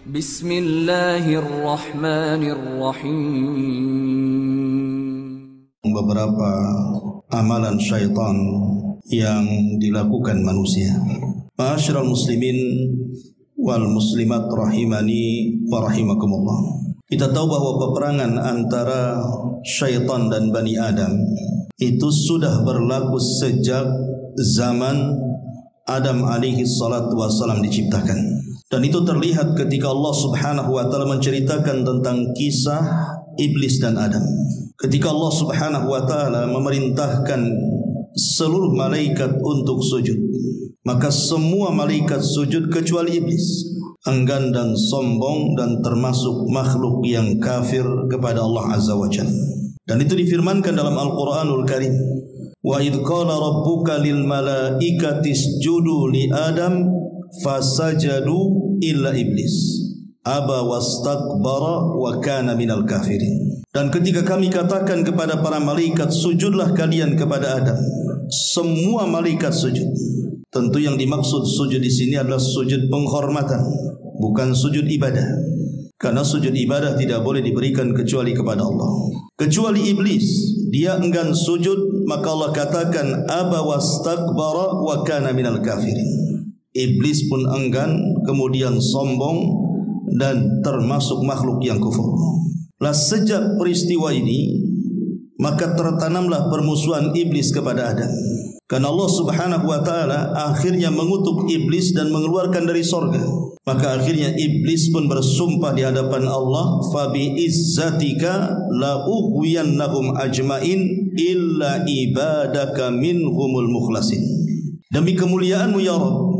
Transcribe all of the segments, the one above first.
Bismillahirrahmanirrahim. Beberapa amalan syaitan yang dilakukan manusia. Ma'asyiral muslimin wal muslimat rahimani wa rahimakumullah. Kita tahu bahwa peperangan antara syaitan dan Bani Adam itu sudah berlaku sejak zaman Adam alaihi salatu wassalam diciptakan. Dan itu terlihat ketika Allah subhanahu wa ta'ala menceritakan tentang kisah Iblis dan Adam. Ketika Allah subhanahu wa ta'ala memerintahkan seluruh malaikat untuk sujud, maka semua malaikat sujud kecuali Iblis, enggan dan sombong dan termasuk makhluk yang kafir kepada Allah azza wa jalla. Dan itu difirmankan dalam Al-Quranul Karim, wa idh qala rabbuka lil malaikati isjudu li Adam fasajadu illa iblis aba wastakbara wa kana minal kafirin. Dan ketika kami katakan kepada para malaikat, sujudlah kalian kepada Adam, semua malaikat sujud. Tentu yang dimaksud sujud di sini adalah sujud penghormatan, bukan sujud ibadah. Karena sujud ibadah tidak boleh diberikan kecuali kepada Allah. Kecuali iblis, dia enggan sujud, maka Allah katakan aba wastakbara wa kana minal kafirin. Iblis pun enggan, kemudian sombong dan termasuk makhluk yang kufur. Lah sejak peristiwa ini, maka tertanamlah permusuhan iblis kepada Adam. Karena Allah subhanahu wa ta'ala akhirnya mengutuk iblis dan mengeluarkan dari sorga. Maka akhirnya iblis pun bersumpah di hadapan Allah, fabi izzatika la ughwiyannahum ajmain illa ibadaka minhumul mukhlasin. Demi kemuliaanmu ya Rabb,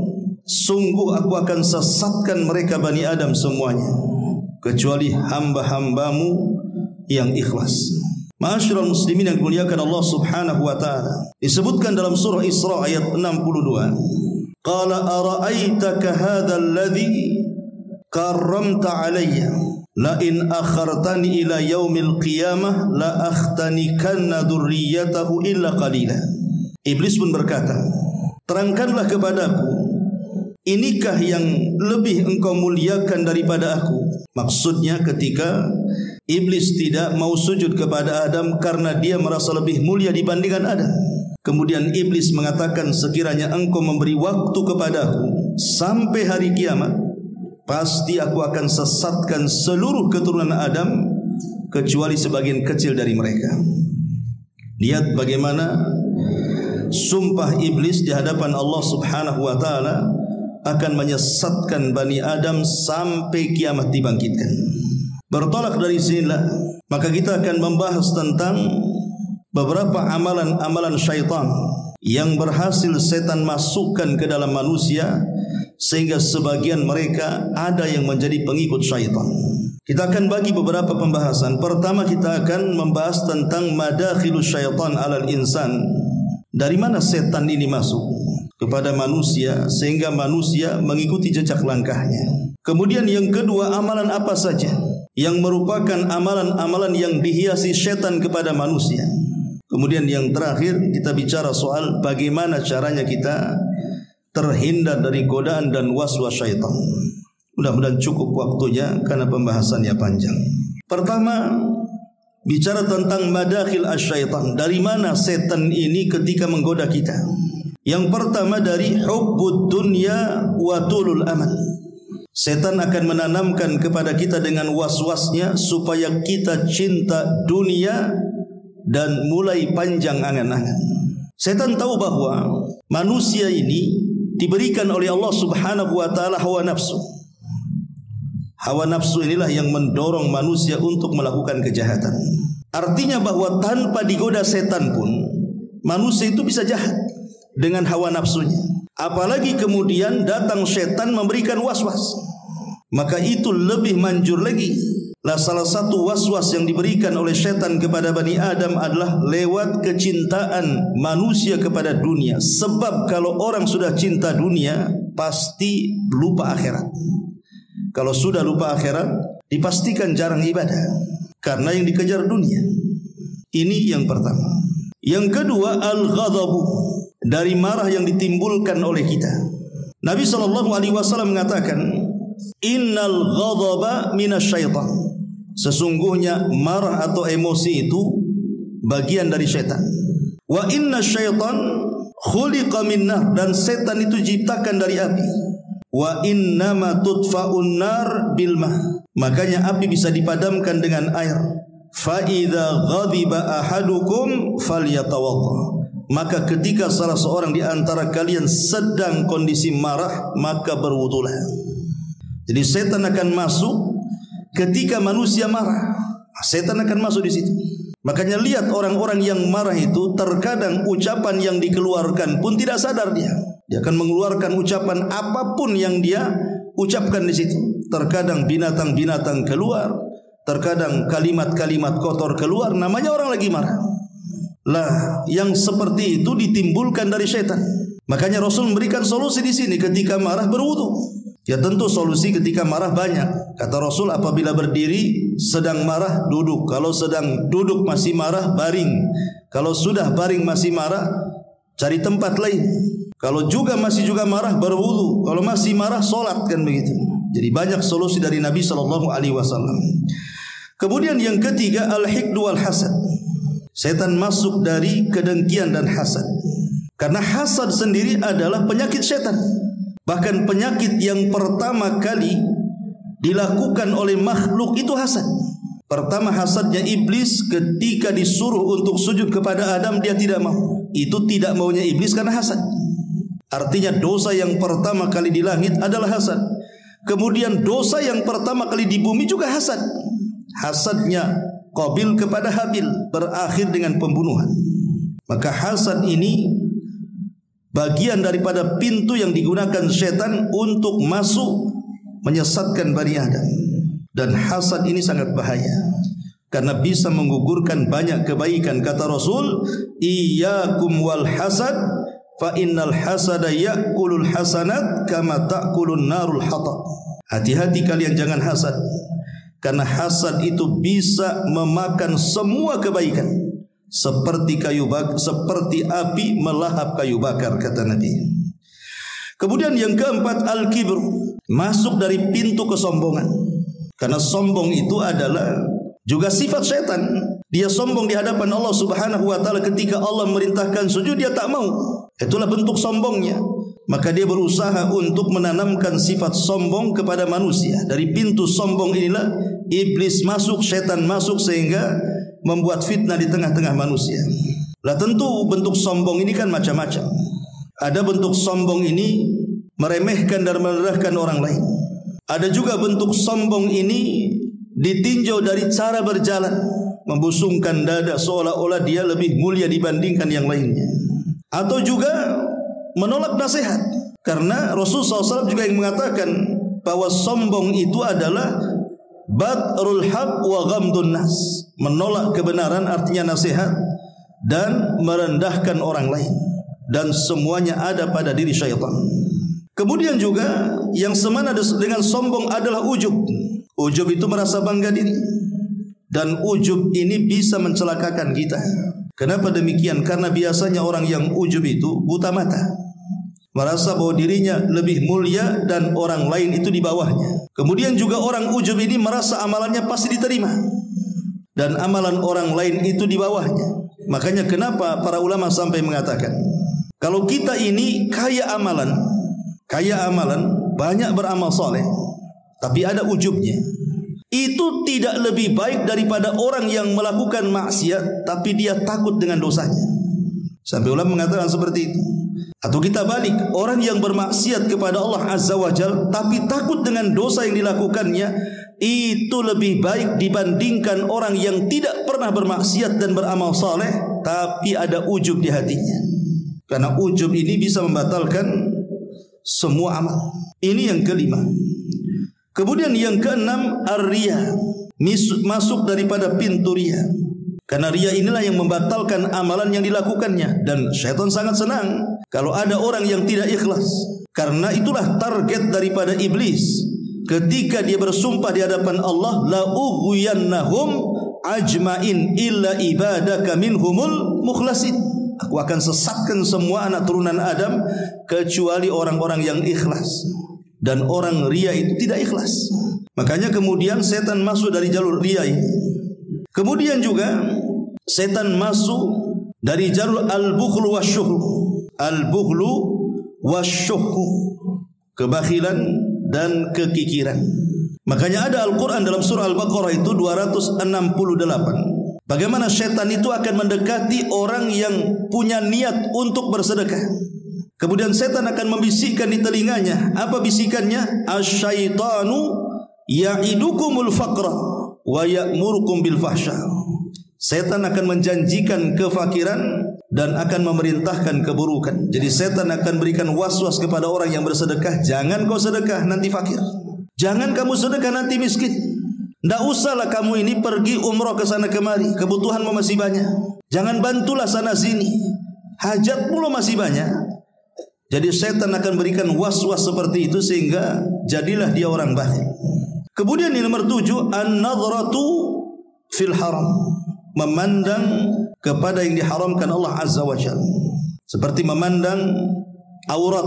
sungguh aku akan sesatkan mereka Bani Adam semuanya, kecuali hamba-hambamu yang ikhlas. Ma'asyiral muslimin yang dimuliakan Allah subhanahu wa ta'ala, disebutkan dalam surah Isra ayat 62, qala ara'aitaka hadha alladhi karramta alayya la in akhartani ila yaumil qiyamah la akhtanikanna dzurriyyatahu illa qalila. Iblis pun berkata, terangkanlah kepadaku, inikah yang lebih engkau muliakan daripada aku? Maksudnya ketika iblis tidak mau sujud kepada Adam karena dia merasa lebih mulia dibandingkan Adam. Kemudian iblis mengatakan, sekiranya engkau memberi waktu kepadaku sampai hari kiamat, pasti aku akan sesatkan seluruh keturunan Adam kecuali sebagian kecil dari mereka. Lihat bagaimana sumpah iblis di hadapan Allah subhanahu wa ta'ala akan menyesatkan Bani Adam sampai kiamat dibangkitkan. Bertolak dari sinilah, maka kita akan membahas tentang beberapa amalan-amalan syaitan yang berhasil setan masukkan ke dalam manusia, sehingga sebagian mereka ada yang menjadi pengikut syaitan. Kita akan bagi beberapa pembahasan. Pertama, kita akan membahas tentang madakhilus syaitan alal insan. Dari mana setan ini masuk kepada manusia sehingga manusia mengikuti jejak langkahnya. Kemudian yang kedua, amalan apa saja yang merupakan amalan-amalan yang dihiasi setan kepada manusia. Kemudian yang terakhir, kita bicara soal bagaimana caranya kita terhindar dari godaan dan waswas syaitan. Mudah-mudahan cukup waktunya karena pembahasannya panjang. Pertama, bicara tentang madakhil asyaitan. Dari mana setan ini ketika menggoda kita? Yang pertama, dari hubbud dunya wa tulul amal. Setan akan menanamkan kepada kita dengan was-wasnya supaya kita cinta dunia dan mulai panjang angan-angan. Setan tahu bahwa manusia ini diberikan oleh Allah subhanahu wa ta'ala hawa nafsu. Hawa nafsu inilah yang mendorong manusia untuk melakukan kejahatan. Artinya bahwa tanpa digoda setan pun manusia itu bisa jahat dengan hawa nafsunya. Apalagi kemudian datang setan memberikan was-was, maka itu lebih manjur lagi. Lah salah satu was-was yang diberikan oleh setan kepada Bani Adam adalah lewat kecintaan manusia kepada dunia. Sebab kalau orang sudah cinta dunia, pasti lupa akhirat. Kalau sudah lupa akhirat, dipastikan jarang ibadah, karena yang dikejar dunia. Ini yang pertama. Yang kedua, al-ghadabu, dari marah yang ditimbulkan oleh kita. Nabi SAW mengatakan, innal ghadaba minasyaitan. Sesungguhnya marah atau emosi itu bagian dari setan. Wa inna syaitan khuliqa min nar, dan setan itu diciptakan dari api. Wa innama tudfa'un nar bil ma, makanya api bisa dipadamkan dengan air. Fa idza ghadiba ahadukum falyatawadda, maka ketika salah seorang di antara kalian sedang kondisi marah, maka berwudulah. Jadi setan akan masuk ketika manusia marah. Setan akan masuk di situ. Makanya lihat orang-orang yang marah itu terkadang ucapan yang dikeluarkan pun tidak sadar dia. Dia akan mengeluarkan ucapan apapun yang dia ucapkan di situ. Terkadang binatang-binatang keluar, terkadang kalimat-kalimat kotor keluar, namanya orang lagi marah. Lah, yang seperti itu ditimbulkan dari setan. Makanya Rasul memberikan solusi di sini, ketika marah berwudu. Ya tentu solusi ketika marah banyak. Kata Rasul, apabila berdiri sedang marah duduk. Kalau sedang duduk masih marah, baring. Kalau sudah baring masih marah, cari tempat lain. Kalau juga masih marah, berwudu. Kalau masih marah, solat, kan begitu. Jadi banyak solusi dari Nabi SAW. Kemudian yang ketiga, al-hiqdu wal hasad. Setan masuk dari kedengkian dan hasad. Karena hasad sendiri adalah penyakit setan. Bahkan penyakit yang pertama kali dilakukan oleh makhluk itu hasad. Pertama hasadnya iblis ketika disuruh untuk sujud kepada Adam, dia tidak mau. Itu tidak maunya iblis karena hasad. Artinya dosa yang pertama kali di langit adalah hasad. Kemudian dosa yang pertama kali di bumi juga hasad. Hasadnya Qabil kepada Habil berakhir dengan pembunuhan. Maka hasad ini bagian daripada pintu yang digunakan setan untuk masuk menyesatkan Bani Adam. Dan hasad ini sangat bahaya karena bisa menggugurkan banyak kebaikan. Kata Rasul, iyyakum wal hasad fa innal hasada ya'kulul hasanat kama ta'kulun narul hatab. Hati-hati kalian jangan hasad, karena hasad itu bisa memakan semua kebaikan. Seperti seperti api melahap kayu bakar, kata Nabi. Kemudian yang keempat, al-kibr, masuk dari pintu kesombongan. Karena sombong itu adalah juga sifat setan. Dia sombong di hadapan Allah Subhanahu wa taala, ketika Allah merintahkan sujud dia tak mau. Itulah bentuk sombongnya. Maka dia berusaha untuk menanamkan sifat sombong kepada manusia. Dari pintu sombong inilah iblis masuk, setan masuk, sehingga membuat fitnah di tengah-tengah manusia. Lah tentu bentuk sombong ini kan macam-macam. Ada bentuk sombong ini meremehkan dan merendahkan orang lain. Ada juga bentuk sombong ini ditinjau dari cara berjalan, membusungkan dada seolah-olah dia lebih mulia dibandingkan yang lainnya. Atau juga menolak nasihat. Karena Rasulullah SAW juga yang mengatakan bahwa sombong itu adalah batrul haq wa ghamdun nas, menolak kebenaran artinya nasihat, dan merendahkan orang lain. Dan semuanya ada pada diri syaitan. Kemudian juga yang semana dengan sombong adalah ujub. Ujub itu merasa bangga diri. Dan ujub ini bisa mencelakakan kita. Kenapa demikian? Karena biasanya orang yang ujub itu buta mata, merasa bahwa dirinya lebih mulia dan orang lain itu di bawahnya. Kemudian juga orang ujub ini merasa amalannya pasti diterima dan amalan orang lain itu di bawahnya. Makanya kenapa para ulama sampai mengatakan, kalau kita ini kaya amalan, banyak beramal soleh, tapi ada ujubnya, itu tidak lebih baik daripada orang yang melakukan maksiat tapi dia takut dengan dosanya. Sampai ulama mengatakan seperti itu. Atau kita balik, orang yang bermaksiat kepada Allah Azza wa Jal tapi takut dengan dosa yang dilakukannya, itu lebih baik dibandingkan orang yang tidak pernah bermaksiat dan beramal saleh tapi ada ujub di hatinya. Karena ujub ini bisa membatalkan semua amal. Ini yang kelima. Kemudian yang keenam, ar-riya, masuk daripada pintu riya. Karena riya inilah yang membatalkan amalan yang dilakukannya. Dan syaitan sangat senang kalau ada orang yang tidak ikhlas. Karena itulah target daripada iblis. Ketika dia bersumpah di hadapan Allah, la ughwiyannahum ajmain illa ibadaka minhumul mukhlasin. Aku akan sesatkan semua anak turunan Adam kecuali orang-orang yang ikhlas. dan orang riya itu tidak ikhlas. Makanya kemudian setan masuk dari jalur riya ini. Kemudian juga setan masuk dari jalur al-bukhlu wasyuhru. Al-bukhlu wasyuhru, kebakhilan dan kekikiran. Makanya ada Al-Quran dalam surah Al-Baqarah itu 268. Bagaimana setan itu akan mendekati orang yang punya niat untuk bersedekah. Kemudian setan akan membisikkan di telinganya. Apa bisikannya? Asyaitanu ya'idukumul faqra wa ya'murukum bil fahsya. Setan akan menjanjikan kefakiran dan akan memerintahkan keburukan. Jadi setan akan berikan was-was kepada orang yang bersedekah. Jangan kau sedekah, nanti fakir. Jangan kamu sedekah, nanti miskin. Tidak usahlah kamu ini pergi umrah ke sana kemari, kebutuhanmu masih banyak. Jangan bantulah sana sini, hajatmu masih banyak. Jadi setan akan berikan was-was seperti itu sehingga jadilah dia orang bakhil. Kemudian yang nomor 7, an-nadhratu fil haram, memandang kepada yang diharamkan Allah Azza wa Jalla. Seperti memandang aurat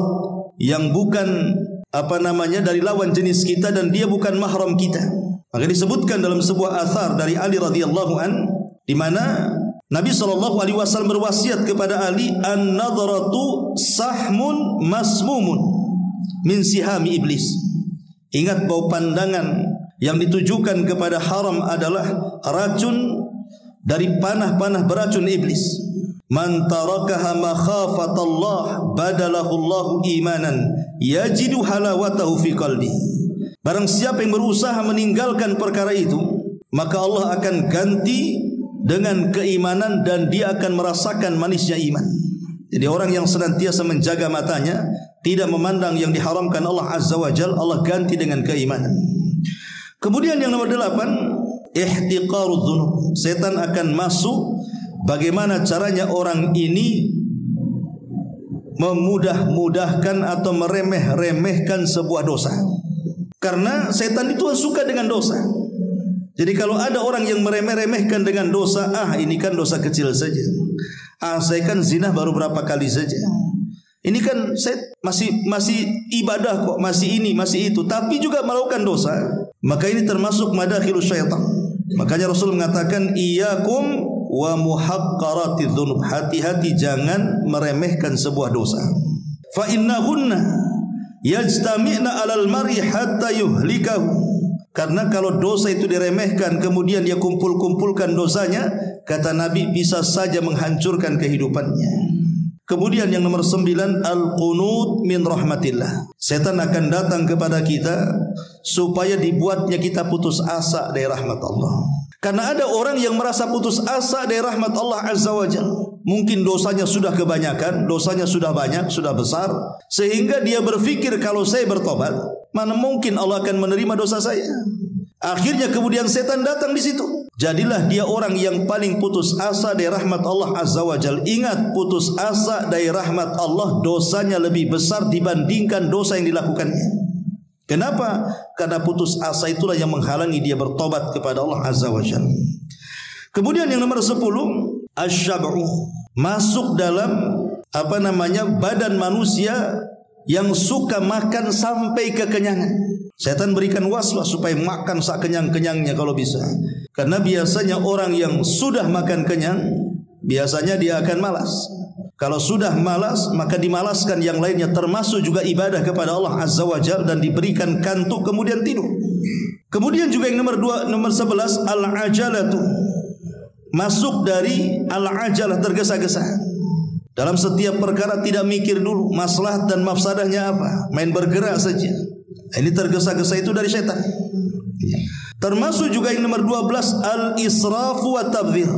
yang bukan dari lawan jenis kita dan dia bukan mahram kita. Maka disebutkan dalam sebuah athar dari Ali radhiyallahu an, di mana Nabi SAW berwasiat kepada Ali, an-nadhratu sahmun masmumun min sihami iblis. Ingat bahwa pandangan yang ditujukan kepada haram adalah racun dari panah-panah beracun iblis. Man tarakaha makhafatallah badalahu Allahu imanan yajidu halawatahu fi qalbi. Barang siapa yang berusaha meninggalkan perkara itu, maka Allah akan ganti dengan keimanan dan dia akan merasakan manisnya iman. Jadi orang yang senantiasa menjaga matanya, tidak memandang yang diharamkan Allah Azza wa Jalla, Allah ganti dengan keimanan. Kemudian yang nomor 8, ihtiqarudz dzunub. Setan akan masuk. Bagaimana caranya orang ini memudah-mudahkan atau meremeh-remehkan sebuah dosa. Karena setan itu suka dengan dosa. Jadi kalau ada orang yang meremeh-remehkan dengan dosa, ini kan dosa kecil saja. Saya kan zina baru berapa kali saja. Ini kan saya masih ibadah kok, masih ini, masih itu, tapi juga melakukan dosa. Maka ini termasuk madakhilus syaitan. Makanya Rasul mengatakan, iyyakum wa muhaqqaratiz dzunub. Hati-hati jangan meremehkan sebuah dosa. Fa innahunna yajtami'na 'alal mar'i hatta yuhlikahu. Karena kalau dosa itu diremehkan kemudian dia kumpul-kumpulkan dosanya, kata Nabi bisa saja menghancurkan kehidupannya. Kemudian yang nomor 9, al-qunut min rahmatillah. Setan akan datang kepada kita supaya dibuatnya kita putus asa dari rahmat Allah. Karena ada orang yang merasa putus asa dari rahmat Allah Azza wa Jalla. Mungkin dosanya sudah kebanyakan, dosanya sudah banyak, sudah besar, sehingga dia berpikir kalau saya bertobat, mana mungkin Allah akan menerima dosa saya. Akhirnya kemudian setan datang di situ. Jadilah dia orang yang paling putus asa dari rahmat Allah Azza wa Jalla. Ingat, putus asa dari rahmat Allah dosanya lebih besar dibandingkan dosa yang dilakukannya. Kenapa? Karena putus asa itulah yang menghalangi dia bertobat kepada Allah Azza wa Jalla. Kemudian yang nomor 10, asy-syab'u, masuk dalam badan manusia yang suka makan sampai kekenyangan. Setan berikan waswas supaya makan sakenyang-kenyangnya kalau bisa. Karena biasanya orang yang sudah makan kenyang, biasanya dia akan malas. Kalau sudah malas, maka dimalaskan yang lainnya, termasuk juga ibadah kepada Allah Azza wa Jalla, dan diberikan kantuk kemudian tidur. Kemudian juga yang nomor 11, al-ajalatu. Masuk dari al-ajalah, tergesa-gesa. Dalam setiap perkara tidak mikir dulu maslahat dan mafsadahnya apa, main bergerak saja. Ini tergesa-gesa itu dari setan. Termasuk juga yang nomor 12, al-israfu wa tabdzir.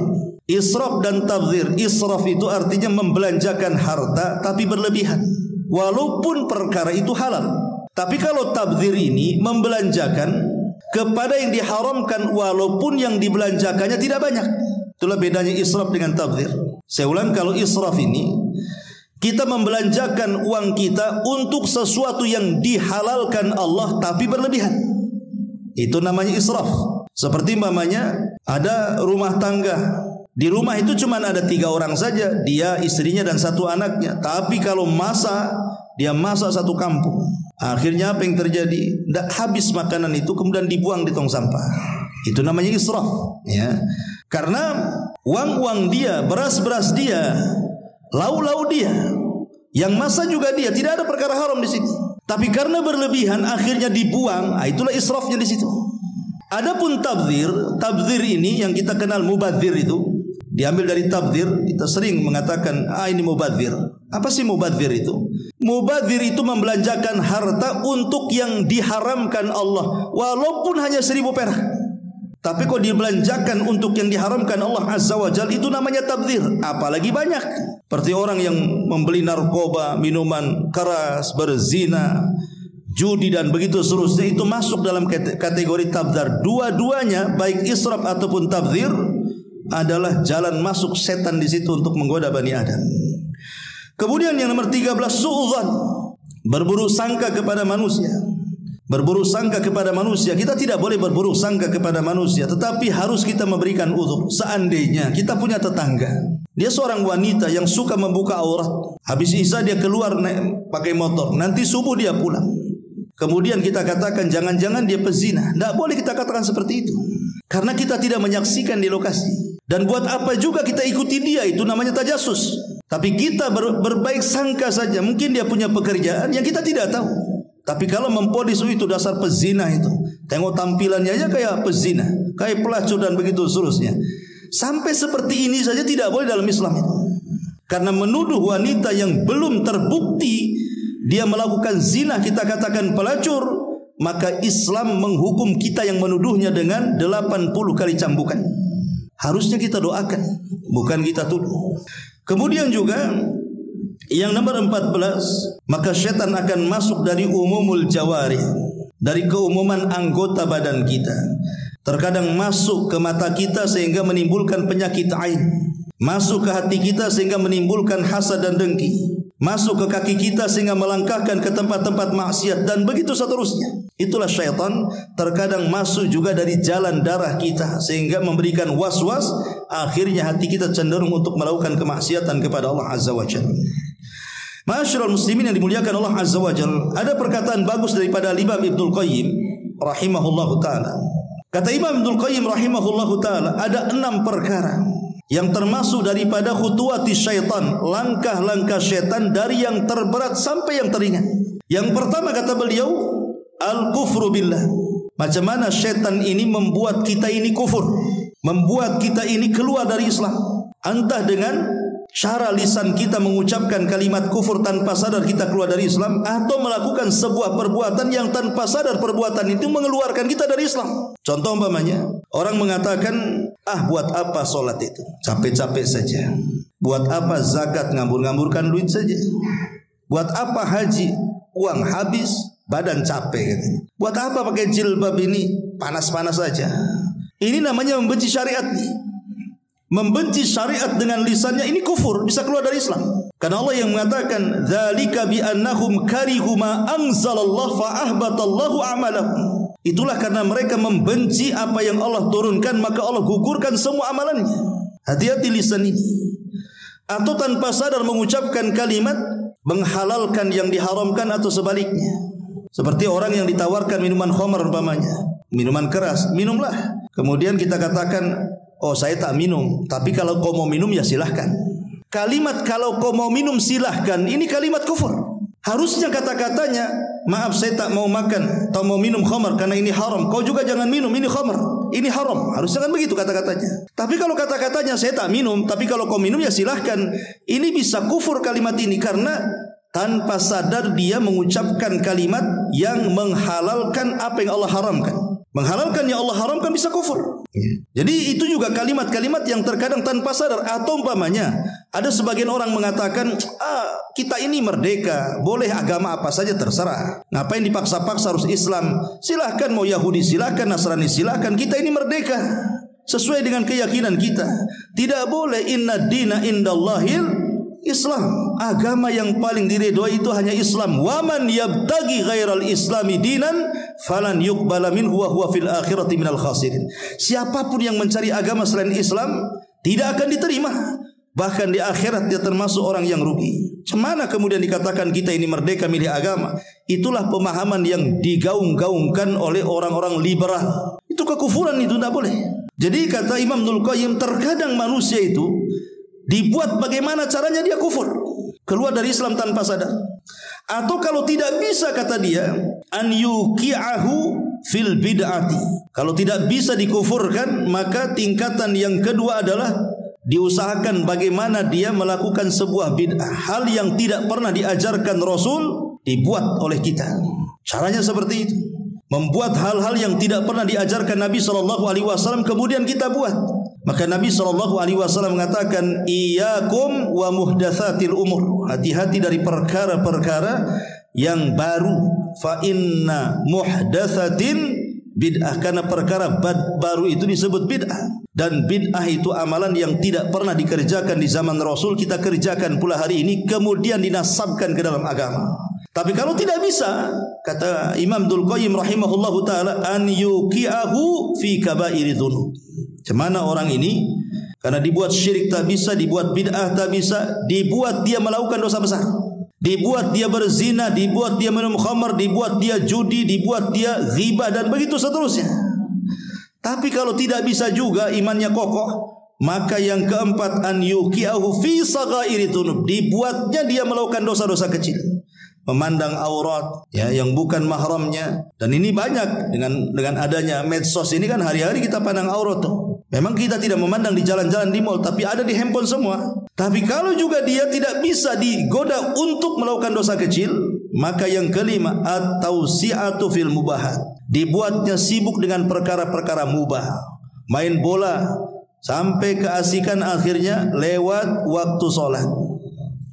Israf dan tabdzir. Israf itu artinya membelanjakan harta tapi berlebihan, walaupun perkara itu halal. Tapi kalau tabdzir ini membelanjakan kepada yang diharamkan walaupun yang dibelanjakannya tidak banyak. Itulah bedanya israf dengan tabdzir. Saya ulang, kalau israf ini kita membelanjakan uang kita untuk sesuatu yang dihalalkan Allah tapi berlebihan. Itu namanya israf. Seperti umpamanya ada rumah tangga. Di rumah itu cuma ada 3 orang saja, dia, istrinya dan 1 anaknya. Tapi kalau masak, dia masak 1 kampung. Akhirnya apa yang terjadi? Tidak habis makanan itu, kemudian dibuang di tong sampah. Itu namanya israf, ya. Karena uang-uang dia, beras-beras dia, lau-lau dia, yang masa juga dia, tidak ada perkara haram di sini. Tapi karena berlebihan akhirnya dibuang, itulah israfnya di situ. Adapun tabdzir ini yang kita kenal mubadzir itu diambil dari tabdzir. Kita sering mengatakan ini mubadzir. Apa sih mubadzir itu? Mubadzir itu membelanjakan harta untuk yang diharamkan Allah, walaupun hanya 1.000 perak. Tapi kalau dibelanjakan untuk yang diharamkan Allah Azza wa Jalla, itu namanya tabdzir. Apalagi banyak. Seperti orang yang membeli narkoba, minuman keras, berzina, judi dan begitu seterusnya, itu masuk dalam kategori tabdzir. Dua-duanya baik israf ataupun tabdzir adalah jalan masuk setan di situ untuk menggoda Bani Adam. Kemudian yang nomor 13, su'udzan, berburuk sangka kepada manusia. Berburuk sangka kepada manusia. Kita tidak boleh berburuk sangka kepada manusia, tetapi harus kita memberikan uzur. Seandainya kita punya tetangga, dia seorang wanita yang suka membuka aurat, habis isya dia keluar pakai motor, nanti subuh dia pulang, kemudian kita katakan jangan-jangan dia pezina. Tidak boleh kita katakan seperti itu, karena kita tidak menyaksikan di lokasi. Dan buat apa juga kita ikuti dia, itu namanya tajasus. Tapi kita berbaik sangka saja, mungkin dia punya pekerjaan yang kita tidak tahu. Tapi kalau memponis itu dasar pezina itu, tengok tampilannya aja kayak pezina, kayak pelacur dan begitu seterusnya. Sampai seperti ini saja tidak boleh dalam Islam itu. Karena menuduh wanita yang belum terbukti dia melakukan zina, kita katakan pelacur, maka Islam menghukum kita yang menuduhnya dengan 80 kali cambukan. Harusnya kita doakan, bukan kita tuduh. Kemudian juga yang nomor 14, maka syaitan akan masuk dari umumul jawari, dari keumuman anggota badan kita. Terkadang masuk ke mata kita sehingga menimbulkan penyakit ain, masuk ke hati kita sehingga menimbulkan hasad dan dengki, masuk ke kaki kita sehingga melangkahkan ke tempat-tempat maksiat dan begitu seterusnya. Itulah syaitan. Terkadang masuk juga dari jalan darah kita sehingga memberikan was-was, akhirnya hati kita cenderung untuk melakukan kemaksiatan kepada Allah Azza wa Jalla. Ma'asyiral muslimin yang dimuliakan Allah Azza wa Jalla, ada perkataan bagus daripada Imam Ibnul Qayyim rahimahullahu taala. Kata Imam Ibnul Qayyim rahimahullahu taala, ada 6 perkara yang termasuk daripada khutuwati syaitan, langkah-langkah syaitan dari yang terberat sampai yang teringan. Yang pertama kata beliau, al-kufru billah. Macam mana syaitan ini membuat kita ini kufur, membuat kita ini keluar dari Islam. Entah dengan cara lisan kita mengucapkan kalimat kufur tanpa sadar kita keluar dari Islam, atau melakukan sebuah perbuatan yang tanpa sadar perbuatan itu mengeluarkan kita dari Islam. Contoh umpamanya, orang mengatakan, buat apa solat itu, capek-capek saja. Buat apa zakat, ngambur-ngamburkan duit saja. Buat apa haji, uang habis, badan capek gitu. Buat apa pakai jilbab ini, panas-panas saja. Ini namanya membenci syariat nih. Membenci syariat dengan lisannya, ini kufur, bisa keluar dari Islam. Karena Allah yang mengatakan, dzalika bi annahum karihu ma anzalallah fa ahbatallahu a'malahum. Itulah karena mereka membenci apa yang Allah turunkan, maka Allah gugurkan semua amalannya. Hati-hati lisan ini. Atau tanpa sadar mengucapkan kalimat menghalalkan yang diharamkan atau sebaliknya. Seperti orang yang ditawarkan minuman khamar umpamanya, minuman keras, minumlah. Kemudian kita katakan, saya tak minum, tapi kalau kau mau minum ya silahkan. Kalimat kalau kau mau minum silahkan, ini kalimat kufur. Harusnya kata-katanya, maaf saya tak mau makan atau mau minum khamar karena ini haram. Kau juga jangan minum, ini khamar, ini haram. Harusnya kan begitu kata-katanya. Tapi kalau kata-katanya saya tak minum, tapi kalau kau minum ya silahkan, ini bisa kufur kalimat ini, karena tanpa sadar dia mengucapkan kalimat yang menghalalkan apa yang Allah haramkan. Menghalalkan yang Allah haramkan bisa kufur. Jadi itu juga kalimat-kalimat yang terkadang tanpa sadar. Atau umpamanya ada sebagian orang mengatakan, kita ini merdeka, boleh agama apa saja terserah. Ngapain dipaksa-paksa harus Islam? Silahkan mau Yahudi silahkan, Nasrani silahkan, kita ini merdeka sesuai dengan keyakinan kita. Tidak boleh. Inna dina indallahil Islam. Agama yang paling diridhoi itu hanya Islam. Wa man yabtaghi ghairal islami dinan falan yuqbala minhu wa huwa fil akhirati minal khasirin. Siapapun yang mencari agama selain Islam tidak akan diterima, Bahkan di akhirat dia termasuk orang yang rugi. Cemana kemudian dikatakan kita ini merdeka milih agama? Itulah pemahaman yang digaung-gaungkan oleh orang-orang liberal. Itu kekufuran, itu tidak boleh. Jadi kata Imam Ibnul Qayyim, terkadang manusia itu dibuat bagaimana caranya dia kufur, keluar dari Islam tanpa sadar. Atau kalau tidak bisa, kata dia, an yuqi'ahu fil bid'ati. Kalau tidak bisa dikufurkan, maka tingkatan yang kedua adalah diusahakan bagaimana dia melakukan sebuah bid'ah, hal yang tidak pernah diajarkan Rasul dibuat oleh kita. Caranya seperti itu. Membuat hal-hal yang tidak pernah diajarkan Nabi SAW kemudian kita buat. Maka Nabi SAW mengatakan, iyyakum wa muhdatsatil umur. Hati-hati dari perkara-perkara yang baru. Fa inna muhdatsatin bid'ah. Karena perkara baru itu disebut bid'ah. Dan bid'ah itu amalan yang tidak pernah dikerjakan di zaman Rasul, kita kerjakan pula hari ini, kemudian dinasabkan ke dalam agama. Tapi kalau tidak bisa, kata Imam Ibnul Qayyim rahimahullahu taala, an yuqi'ahu fi kaba'iri dzunub. Cemana orang ini karena dibuat syirik tak bisa, dibuat bid'ah tak bisa, dibuat dia melakukan dosa besar, dibuat dia berzina, dibuat dia minum khamar, dibuat dia judi, dibuat dia ghibah dan begitu seterusnya. Tapi kalau tidak bisa juga, imannya kokoh, maka yang keempat, an yuqi'ahu fi saghairi dzunub, dibuatnya dia melakukan dosa-dosa kecil. Memandang aurat ya yang bukan mahramnya, dan ini banyak dengan adanya medsos ini kan, hari-hari kita pandang aurat tuh. Memang kita tidak memandang di jalan-jalan di mall, tapi ada di handphone semua. Tapi kalau juga dia tidak bisa digoda untuk melakukan dosa kecil, maka yang kelima, at-tausi'atu fil mubahat, dibuatnya sibuk dengan perkara-perkara mubah. Main bola sampai keasikan akhirnya lewat waktu sholat.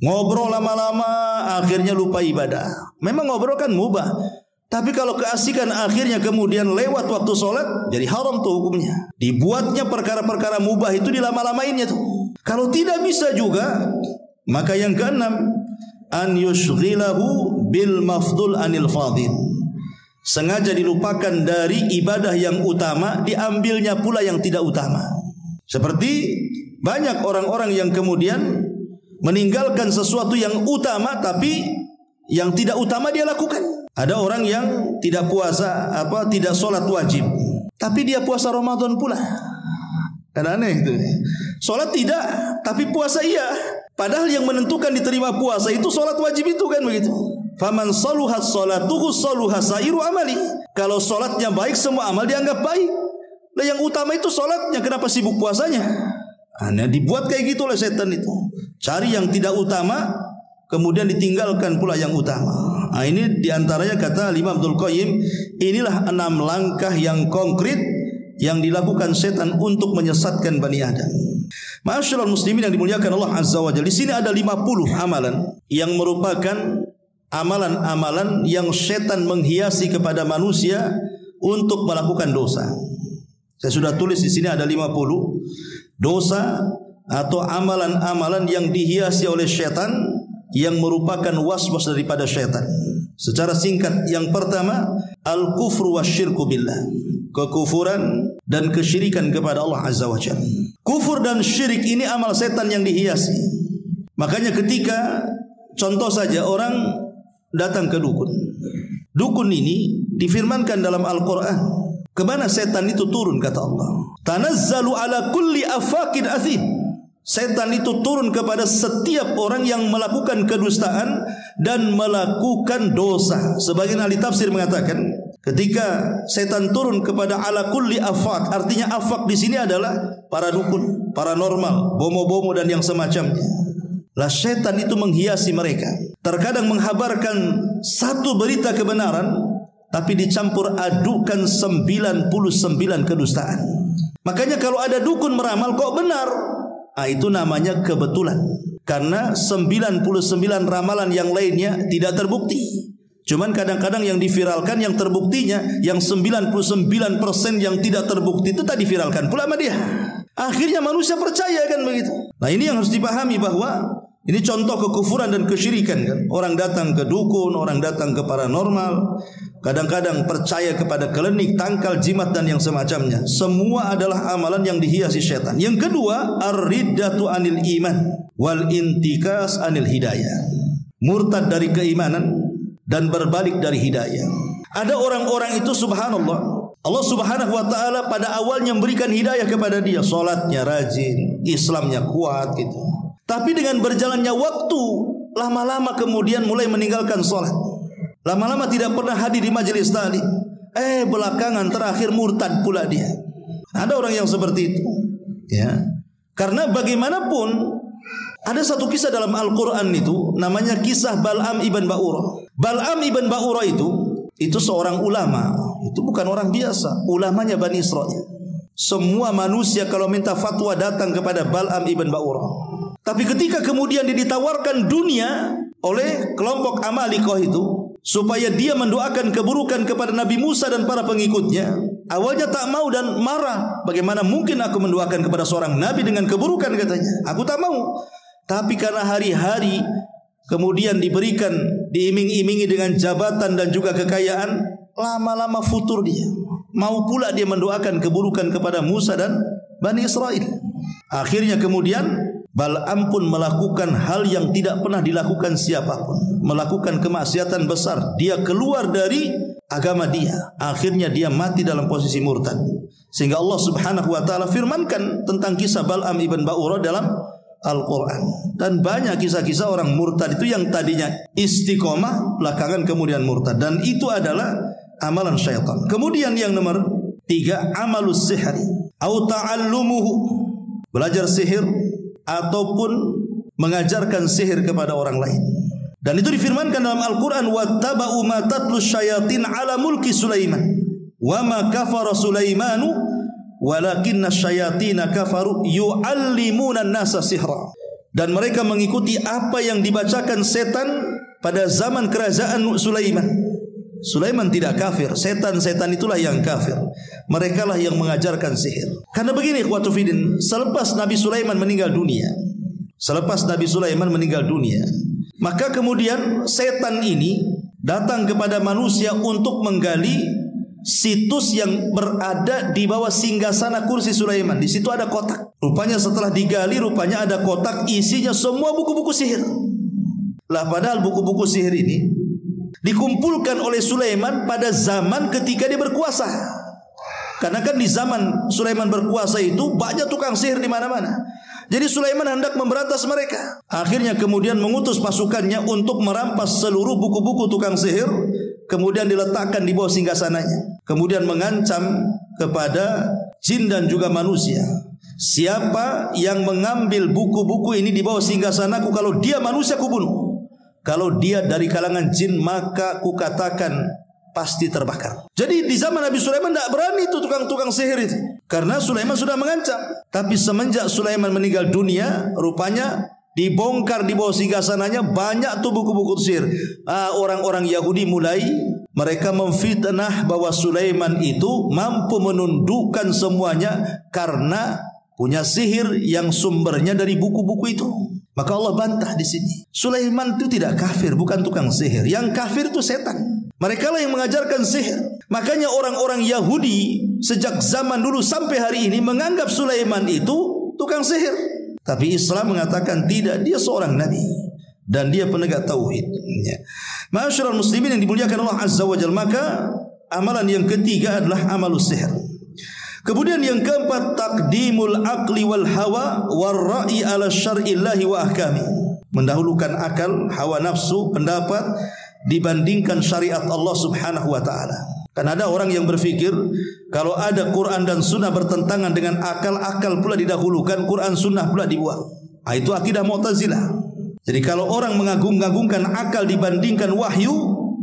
Ngobrol lama-lama akhirnya lupa ibadah. Memang ngobrol kan mubah, tapi kalau keasikan akhirnya kemudian lewat waktu sholat, jadi haram tuh hukumnya. Dibuatnya perkara-perkara mubah itu dilama-lamainnya tuh. Kalau tidak bisa juga, maka yang keenam, an yushghilahu bil mafdul anil fadil. Sengaja dilupakan dari ibadah yang utama, diambilnya pula yang tidak utama. Seperti banyak orang-orang yang kemudian meninggalkan sesuatu yang utama, tapi yang tidak utama dia lakukan. Ada orang yang tidak puasa, tidak sholat wajib, tapi dia puasa Ramadan pula. Kan aneh itu. Sholat tidak, tapi puasa iya. Padahal yang menentukan diterima puasa itu sholat wajib itu kan begitu. Faman saluhat sholatuhu saluha sairu amali. Kalau sholatnya baik, semua amal dianggap baik. Nah, yang utama itu sholatnya, kenapa sibuk puasanya? Nah, dibuat kayak gitu oleh setan itu. Cari yang tidak utama, kemudian ditinggalkan pula yang utama. Nah, ini diantaranya kata Imam Ibnul Qayyim, inilah 6 langkah yang konkret yang dilakukan setan untuk menyesatkan Bani Adam. Ma'asyiral muslimin yang dimuliakan Allah Azza wa Jalla, di sini ada 50 amalan yang merupakan amalan-amalan yang setan menghiasi kepada manusia untuk melakukan dosa. Saya sudah tulis di sini ada 50 dosa atau amalan-amalan yang dihiasi oleh syaitan yang merupakan waswas daripada syaitan. Secara singkat, yang pertama, al-kufru wasyirku billah, kekufuran dan kesyirikan kepada Allah Azza wa Jalla. Kufur dan syirik ini amal setan yang dihiasi. Makanya ketika contoh saja orang datang ke dukun. Dukun ini difirmankan dalam Al-Quran, kemana setan itu turun, kata Allah, tanazzalu ala kulli afakin athim. Setan itu turun kepada setiap orang yang melakukan kedustaan dan melakukan dosa. Sebagian ahli tafsir mengatakan, ketika setan turun kepada ala kulli afak, artinya afak di sini adalah para dukun, paranormal, bomo-bomo dan yang semacamnya. Lah setan itu menghiasi mereka. Terkadang menghabarkan satu berita kebenaran, tapi dicampur adukan 99 kedustaan. Makanya kalau ada dukun meramal kok benar, itu namanya kebetulan. Karena 99 ramalan yang lainnya tidak terbukti. Cuman kadang-kadang yang diviralkan, yang terbuktinya, yang 99% yang tidak terbukti itu tak diviralkan pula sama dia. Akhirnya manusia percaya kan begitu. Nah, ini yang harus dipahami, bahwa ini contoh kekufuran dan kesyirikan kan. Orang datang ke dukun, orang datang ke paranormal, kadang-kadang percaya kepada klinik, tangkal, jimat dan yang semacamnya. Semua adalah amalan yang dihiasi syaitan. Yang kedua, ar-riddatu anil iman wal intikas anil hidayah. Murtad dari keimanan dan berbalik dari hidayah. Ada orang-orang itu subhanallah, Allah subhanahu wa ta'ala pada awalnya memberikan hidayah kepada dia, salatnya rajin, Islamnya kuat gitu. Tapi dengan berjalannya waktu, lama-lama kemudian mulai meninggalkan salat. Lama-lama tidak pernah hadir di majelis tadi. Belakangan terakhir murtad pula dia. Ada orang yang seperti itu. Ya. Karena bagaimanapun ada satu kisah dalam Al-Quran itu, namanya kisah Bal'am ibn Ba'urah. Bal'am ibn Ba'urah itu seorang ulama. Itu bukan orang biasa, ulamanya Bani Israel. Semua manusia kalau minta fatwa datang kepada Bal'am ibn Ba'urah. Tapi ketika kemudian dia ditawarkan dunia oleh kelompok Amalikoh itu, supaya dia mendoakan keburukan kepada Nabi Musa dan para pengikutnya, awalnya tak mau dan marah. Bagaimana mungkin aku mendoakan kepada seorang Nabi dengan keburukan, katanya. Aku tak mau. Tapi karena hari-hari kemudian diberikan, diiming-imingi dengan jabatan dan juga kekayaan, lama-lama futur dia. Mau pula dia mendoakan keburukan kepada Musa dan Bani Israel. Akhirnya kemudian Bal'am pun melakukan hal yang tidak pernah dilakukan siapapun. Melakukan kemaksiatan besar. Dia keluar dari agama dia. Akhirnya dia mati dalam posisi murtad. Sehingga Allah subhanahu wa ta'ala firmankan tentang kisah Bal'am ibn Ba'urah dalam Al-Quran. Dan banyak kisah-kisah orang murtad itu yang tadinya istiqomah, belakangan kemudian murtad. Dan itu adalah amalan syaitan. Kemudian yang nomor 3, amalus sihri au ta'allumuhu, belajar sihir ataupun mengajarkan sihir kepada orang lain. Dan itu difirmankan dalam Al-Quran, wattaba'u ma tatlu syayatin ala mulki Sulaiman wa ma kafara Sulaimanu walakinna syayatina kafaru yu'allimuna an-nasa sihra. Dan mereka mengikuti apa yang dibacakan setan pada zaman kerajaan Sulaiman. Sulaiman tidak kafir, setan-setan itulah yang kafir. Mereka lah yang mengajarkan sihir. Karena begini ikhwatu fiddin, selepas Nabi Sulaiman meninggal dunia, maka kemudian setan ini datang kepada manusia untuk menggali situs yang berada di bawah singgasana kursi Sulaiman. Di situ ada kotak. Rupanya setelah digali, rupanya ada kotak isinya semua buku-buku sihir. Lah padahal buku-buku sihir ini dikumpulkan oleh Sulaiman pada zaman ketika dia berkuasa. Karena kan di zaman Sulaiman berkuasa itu banyak tukang sihir di mana-mana. Jadi Sulaiman hendak memberantas mereka. Akhirnya kemudian mengutus pasukannya untuk merampas seluruh buku-buku tukang sihir, kemudian diletakkan di bawah singgasananya. Kemudian mengancam kepada jin dan juga manusia. Siapa yang mengambil buku-buku ini di bawah singgasanaku, kalau dia manusia kubunuh. Kalau dia dari kalangan jin, maka kukatakan pasti terbakar. Jadi di zaman Nabi Sulaiman tidak berani itu tukang-tukang sihir itu, karena Sulaiman sudah mengancam. Tapi semenjak Sulaiman meninggal dunia, rupanya dibongkar di bawah singgasananya banyak tuh buku-buku sihir. Orang-orang Yahudi mulai mereka memfitnah bahwa Sulaiman itu mampu menundukkan semuanya karena punya sihir yang sumbernya dari buku-buku itu. Maka Allah bantah di sini. Sulaiman itu tidak kafir, bukan tukang sihir. Yang kafir itu setan. Mereka lah yang mengajarkan sihir. Makanya orang-orang Yahudi sejak zaman dulu sampai hari ini menganggap Sulaiman itu tukang sihir. Tapi Islam mengatakan tidak, dia seorang nabi dan dia penegak tauhid. Ma'asyiral muslimin yang dimuliakan Allah Azza wa Jalla, maka amalan yang ketiga adalah amalus sihir. Kemudian yang keempat, taqdimul aqli wal hawa war ra'i ala syar'illahi wa ahkami. Mendahulukan akal, hawa nafsu, pendapat dibandingkan syariat Allah Subhanahu wa taala. Karena ada orang yang berpikir kalau ada Quran dan sunnah bertentangan dengan akal, akal pula didahulukan, Quran sunnah pula dibuang. Itu akidah Mu'tazilah. Jadi kalau orang mengagung-agungkan akal dibandingkan wahyu,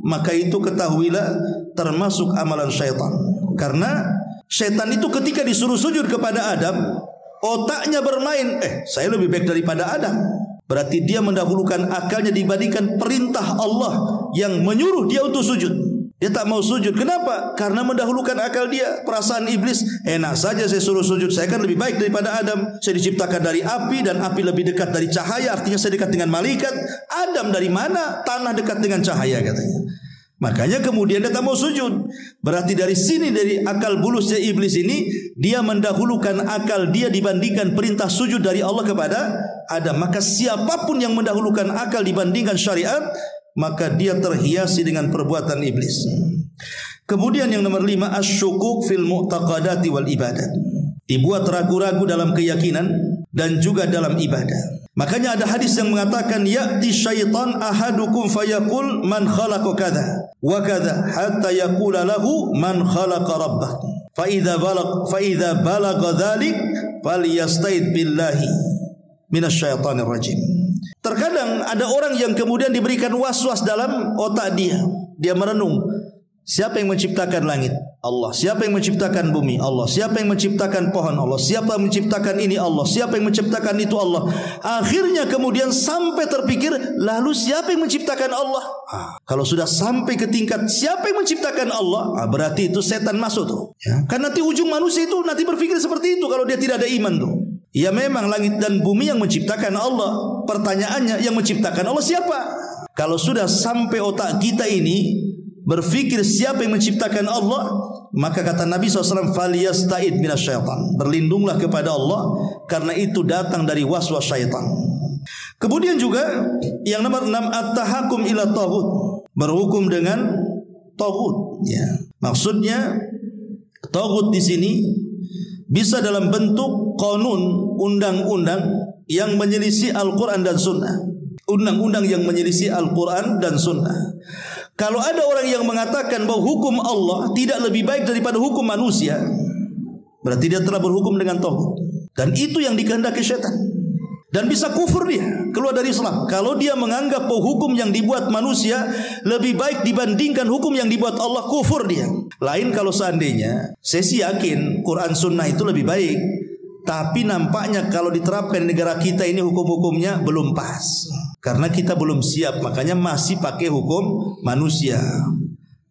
maka itu ketahuilah termasuk amalan syaitan. Karena syaitan itu ketika disuruh sujud kepada Adam, otaknya bermain, saya lebih baik daripada Adam. Berarti dia mendahulukan akalnya dibandingkan perintah Allah yang menyuruh dia untuk sujud. Dia tak mau sujud. Kenapa? Karena mendahulukan akal dia. Perasaan iblis, enak saja saya suruh sujud, saya kan lebih baik daripada Adam. Saya diciptakan dari api dan api lebih dekat dari cahaya, artinya saya dekat dengan malaikat. Adam dari mana? Tanah dekat dengan cahaya, katanya. Makanya kemudian dia tak mau sujud. Berarti dari sini, dari akal bulusnya iblis ini, dia mendahulukan akal dia dibandingkan perintah sujud dari Allah kepada Adam. Maka siapapun yang mendahulukan akal dibandingkan syariat, maka dia terhiasi dengan perbuatan iblis. Kemudian yang nomor 5, asyukuk fil mu'taqadati wal ibadat. Dibuat ragu-ragu dalam keyakinan dan juga dalam ibadah. Makanya ada hadis yang mengatakan ya'ti syaitan ahadukum fayaqul man khalaqa kadza wa kadza hatta yaqula lahu man khalaqa rabbah fa idza balagha dzalik falyastaid billahi minasyaitonir rajim. Terkadang ada orang yang kemudian diberikan was-was dalam otak dia. Dia merenung, siapa yang menciptakan langit? Allah. Siapa yang menciptakan bumi? Allah. Siapa yang menciptakan pohon? Allah. Siapa yang menciptakan ini? Allah. Siapa yang menciptakan itu? Allah. Akhirnya kemudian sampai terpikir, lalu siapa yang menciptakan Allah? Kalau sudah sampai ke tingkat siapa yang menciptakan Allah, berarti itu setan masuk tuh. Ya. Kan nanti ujung manusia itu nanti berpikir seperti itu kalau dia tidak ada iman tuh. Ya memang langit dan bumi yang menciptakan Allah. Pertanyaannya, yang menciptakan Allah siapa? Kalau sudah sampai otak kita ini berfikir siapa yang menciptakan Allah, maka kata Nabi SAW, faliyasta'id minasyaitan, berlindunglah kepada Allah karena itu datang dari waswas syaitan. Kemudian juga yang nomor 6, at-tahakum ila taghut, berhukum dengan taghut. Ya. Maksudnya taghut di sini bisa dalam bentuk qanun, undang-undang yang menyelisih Al-Quran dan Sunnah. Undang-undang yang menyelisih Al-Quran dan Sunnah. Kalau ada orang yang mengatakan bahwa hukum Allah tidak lebih baik daripada hukum manusia, berarti dia telah berhukum dengan taghut. Dan itu yang dikehendaki syaitan. Dan bisa kufur dia, keluar dari Islam. Kalau dia menganggap bahwa hukum yang dibuat manusia lebih baik dibandingkan hukum yang dibuat Allah, kufur dia. Lain kalau seandainya, saya sih yakin Quran Sunnah itu lebih baik. Tapi nampaknya kalau diterapkan di negara kita ini hukum-hukumnya belum pas. Karena kita belum siap, makanya masih pakai hukum manusia.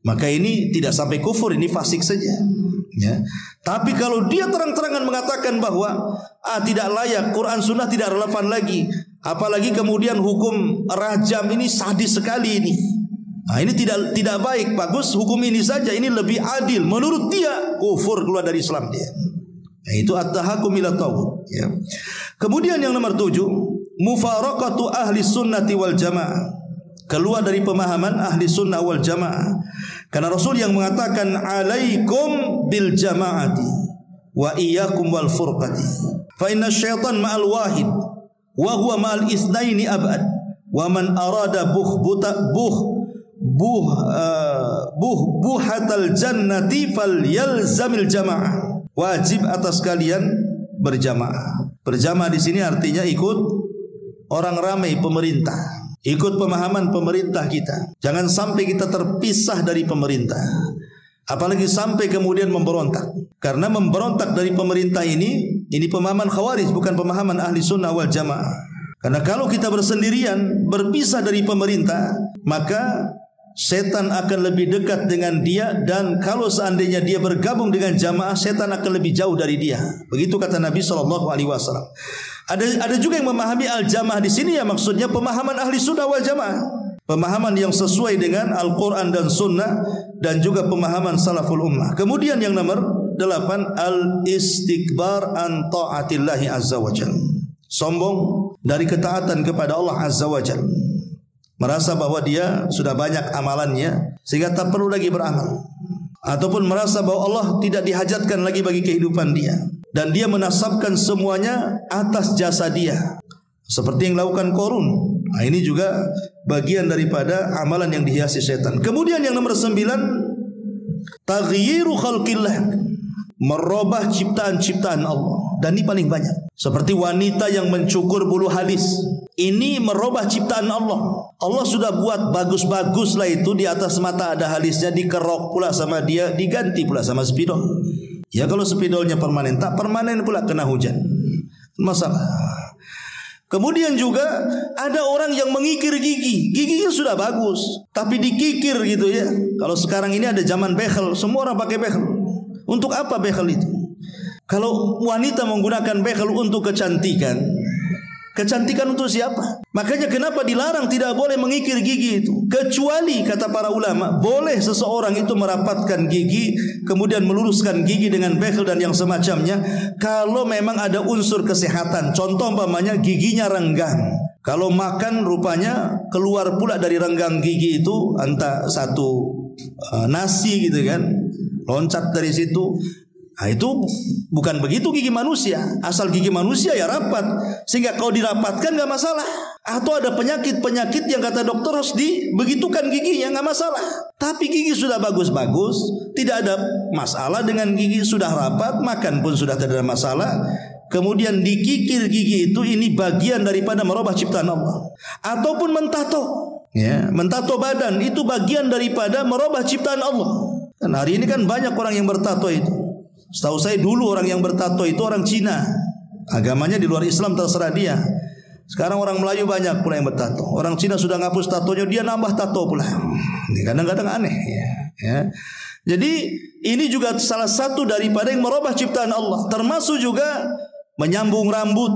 Maka ini tidak sampai kufur, ini fasik saja. Ya. Tapi kalau dia terang-terangan mengatakan bahwa tidak layak, Quran Sunnah tidak relevan lagi, apalagi kemudian hukum rajam ini sadis sekali ini. Ini tidak baik, bagus hukum ini saja, ini lebih adil. Menurut dia kufur, keluar dari Islam dia. Itu at-tahakum ila taghut. Ya. Kemudian yang nomor 7, mufaraqatu ahli sunnati wal jamaah, keluar dari pemahaman ahli sunnah wal jamaah. Karena Rasul yang mengatakan alaikum bil jamaati wa iyyakum wal furqati fa inna syaitan ma'al wahid wa huwa ma'al itsnaini abad wa man arada buhatal jannati falyalzamil jamaah. Wajib atas kalian berjamaah. Berjamaah di sini artinya ikut orang ramai pemerintah, ikut pemahaman pemerintah kita. Jangan sampai kita terpisah dari pemerintah, apalagi sampai kemudian memberontak. Karena memberontak dari pemerintah ini pemahaman khawarij, bukan pemahaman ahli sunnah wal jamaah. Karena kalau kita bersendirian, berpisah dari pemerintah, maka setan akan lebih dekat dengan dia, dan kalau seandainya dia bergabung dengan jamaah, setan akan lebih jauh dari dia. Begitu kata Nabi SAW. Ada juga yang memahami al-jamaah di sini, ya maksudnya pemahaman ahli sunnah wal jamaah, pemahaman yang sesuai dengan Al-Quran dan Sunnah, dan juga pemahaman salaful ummah. Kemudian yang nomor 8, al-istikbar an ta'atillahi azza wa jalla, sombong dari ketaatan kepada Allah azza wa jalla. Merasa bahwa dia sudah banyak amalannya sehingga tak perlu lagi beramal, ataupun merasa bahwa Allah tidak dihajatkan lagi bagi kehidupan dia, dan dia menasabkan semuanya atas jasa dia, seperti yang dilakukan Qarun. Ini juga bagian daripada amalan yang dihiasi setan. Kemudian yang nomor 9, taghyiru khalqillah, merubah ciptaan-ciptaan Allah. Dan ini paling banyak. Seperti wanita yang mencukur bulu halis, ini merubah ciptaan Allah. Allah sudah buat bagus-bagus lah itu, di atas mata ada halisnya, dikerok pula sama dia, diganti pula sama spidol. Ya kalau spidolnya permanen, tak permanen pula kena hujan, masalah. Kemudian juga ada orang yang mengikir gigi. Giginya sudah bagus, tapi dikikir gitu ya. Kalau sekarang ini ada zaman behel, semua orang pakai behel. Untuk apa behel itu? Kalau wanita menggunakan behel untuk kecantikan, Kecantikan untuk siapa? Makanya kenapa dilarang tidak boleh mengikir gigi itu? Kecuali kata para ulama, boleh seseorang itu merapatkan gigi, kemudian meluruskan gigi dengan bekel dan yang semacamnya, kalau memang ada unsur kesehatan. Contoh umpamanya giginya renggang. Kalau makan rupanya keluar pula dari renggang gigi itu entah satu nasi gitu kan, loncat dari situ. Nah itu bukan begitu gigi manusia. Asal gigi manusia ya rapat, sehingga kalau dirapatkan gak masalah. Atau ada penyakit-penyakit yang kata dokter harus dibegitukan giginya, gak masalah. Tapi gigi sudah bagus-bagus, tidak ada masalah dengan gigi, sudah rapat, makan pun sudah tidak ada masalah. Kemudian dikikir gigi itu, ini bagian daripada merubah ciptaan Allah. Ataupun mentato, ya, mentato badan itu bagian daripada merubah ciptaan Allah. Dan hari ini kan banyak orang yang bertato itu. Setahu saya dulu orang yang bertato itu orang Cina, agamanya di luar Islam, terserah dia. Sekarang orang Melayu banyak pula yang bertato. Orang Cina sudah ngapus tatonya, dia nambah tato pula. Ini kadang-kadang aneh ya. Jadi ini juga salah satu daripada yang merubah ciptaan Allah. Termasuk juga menyambung rambut.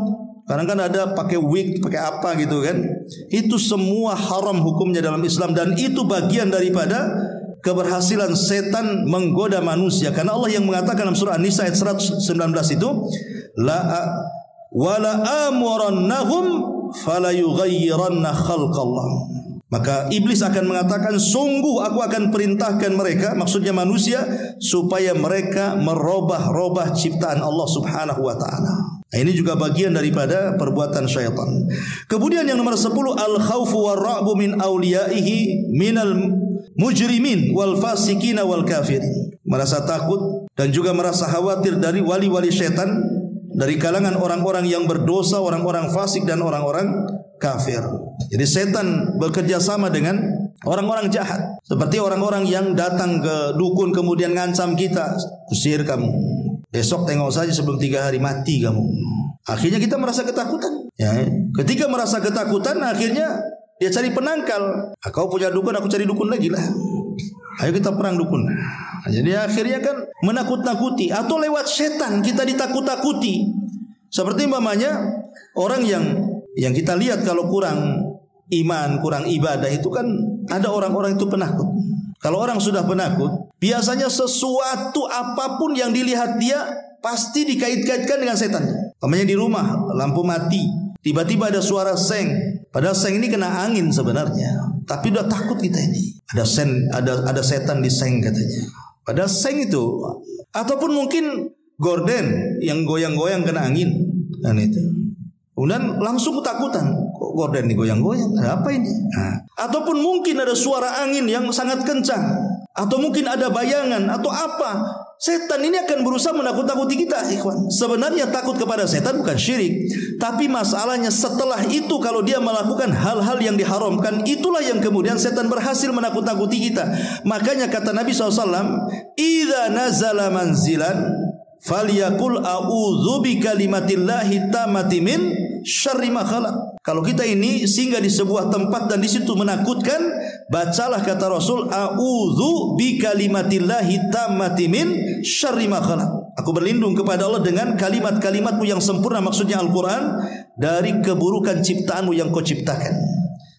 Kadang kan ada pakai wig, pakai apa gitu kan. Itu semua haram hukumnya dalam Islam, dan itu bagian daripada keberhasilan setan menggoda manusia. Karena Allah yang mengatakan dalam surah An-Nisa ayat 119 itu, la wala amurannahum fala yughayyiranna khalqallah. Maka iblis akan mengatakan, sungguh aku akan perintahkan mereka, maksudnya manusia, supaya mereka merubah-rubah ciptaan Allah Subhanahu wa taala. Nah, ini juga bagian daripada perbuatan syaitan. Kemudian yang nomor 10, al-khaufu war-ra'bu min awliyaihi minal mujrimin wal fasikin wal kafirin. Merasa takut dan juga merasa khawatir dari wali-wali syaitan, dari kalangan orang-orang yang berdosa, orang-orang fasik dan orang-orang kafir. Jadi setan bekerja sama dengan orang-orang jahat, seperti orang-orang yang datang ke dukun kemudian ngancam kita, usir kamu, besok tengok saja sebelum 3 hari mati kamu. Akhirnya kita merasa ketakutan. Ya, ketika merasa ketakutan, akhirnya dia cari penangkal. Kau punya dukun, aku cari dukun lagi lah. Ayo kita perang dukun. Nah, jadi akhirnya kan menakut-nakuti, atau lewat setan kita ditakut-takuti. Seperti umpamanya orang yang kita lihat kalau kurang iman, kurang ibadah itu kan ada orang-orang itu penakut. Kalau orang sudah penakut, biasanya sesuatu apapun yang dilihat dia pasti dikait-kaitkan dengan setan. Umpamanya di rumah lampu mati, tiba-tiba ada suara seng. Padahal seng ini kena angin sebenarnya, tapi udah takut kita ini. Ada setan di seng katanya. Padahal seng itu, ataupun mungkin gorden yang goyang-goyang kena angin, dan itu. Kemudian langsung ketakutan, kok gorden digoyang-goyang, ada apa ini? Nah, ataupun mungkin ada suara angin yang sangat kencang, atau mungkin ada bayangan atau apa. Setan ini akan berusaha menakut-nakuti kita, ikhwan. Sebenarnya takut kepada setan bukan syirik, tapi masalahnya setelah itu kalau dia melakukan hal-hal yang diharamkan, itulah yang kemudian setan berhasil menakut-nakuti kita. Makanya kata Nabi SAW, idza nazala manzilan falyakul a'udzu bikalimatillahi tammati min syarri ma khalaq. Kalau kita ini singgah di sebuah tempat dan di situ menakutkan, bacalah kata Rasul, a'udzu bikalimatillahi tammati min syarri ma khalaq. Aku berlindung kepada Allah dengan kalimat-kalimatmu yang sempurna, maksudnya Al-Quran, dari keburukan ciptaanmu yang kau ciptakan.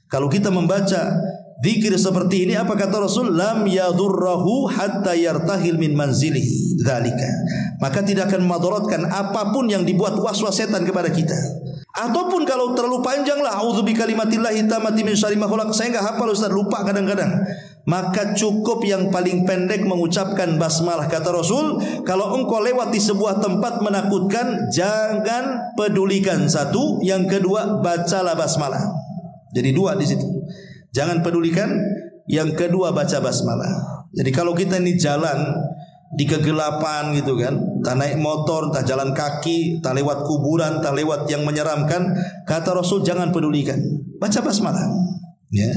Kalau kita membaca zikir seperti ini, apa kata Rasul? Lam yadurrahu hatta yartahil min manzilihi dzalika. Maka tidak akan madaratkan apapun yang dibuat waswas setan kepada kita. Ataupun kalau terlalu panjang lah, a'udzu bikalimatillahi tammati min syarri ma khalaq, saya enggak hafal Ustaz, lupa kadang-kadang. Maka cukup yang paling pendek mengucapkan basmalah. Kata Rasul, kalau engkau lewat di sebuah tempat menakutkan, jangan pedulikan satu, yang kedua bacalah basmalah. Jadi 2 di situ. Jangan pedulikan, yang kedua baca basmalah. Jadi kalau kita ini jalan di kegelapan gitu kan, entah naik motor, entah jalan kaki, entah lewat kuburan, entah lewat yang menyeramkan, kata Rasul jangan pedulikan, baca basmalah. Ya.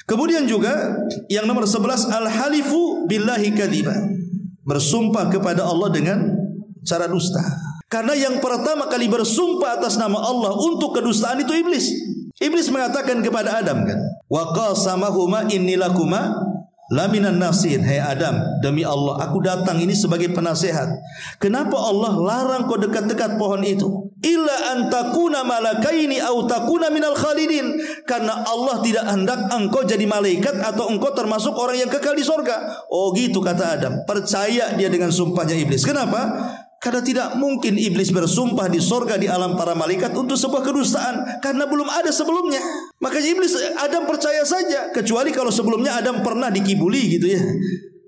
Kemudian juga yang nomor 11, al-halifu billahi kadziba, bersumpah kepada Allah dengan cara dusta. Karena yang pertama kali bersumpah atas nama Allah untuk kedustaan itu iblis. Iblis mengatakan kepada Adam kan, wa qasamahuma inni lakuma laminan nasihin, hai Adam, demi Allah aku datang ini sebagai penasehat. Kenapa Allah larang kau dekat-dekat pohon itu? Illa an takuna malakaini au takuna minal khalidin. Karena Allah tidak hendak engkau jadi malaikat atau engkau termasuk orang yang kekal di surga. Oh gitu kata Adam. Percaya dia dengan sumpahnya iblis. Kenapa? Karena tidak mungkin iblis bersumpah di sorga di alam para malaikat untuk sebuah kedustaan, karena belum ada sebelumnya. Makanya iblis, Adam percaya saja, kecuali kalau sebelumnya Adam pernah dikibuli gitu ya.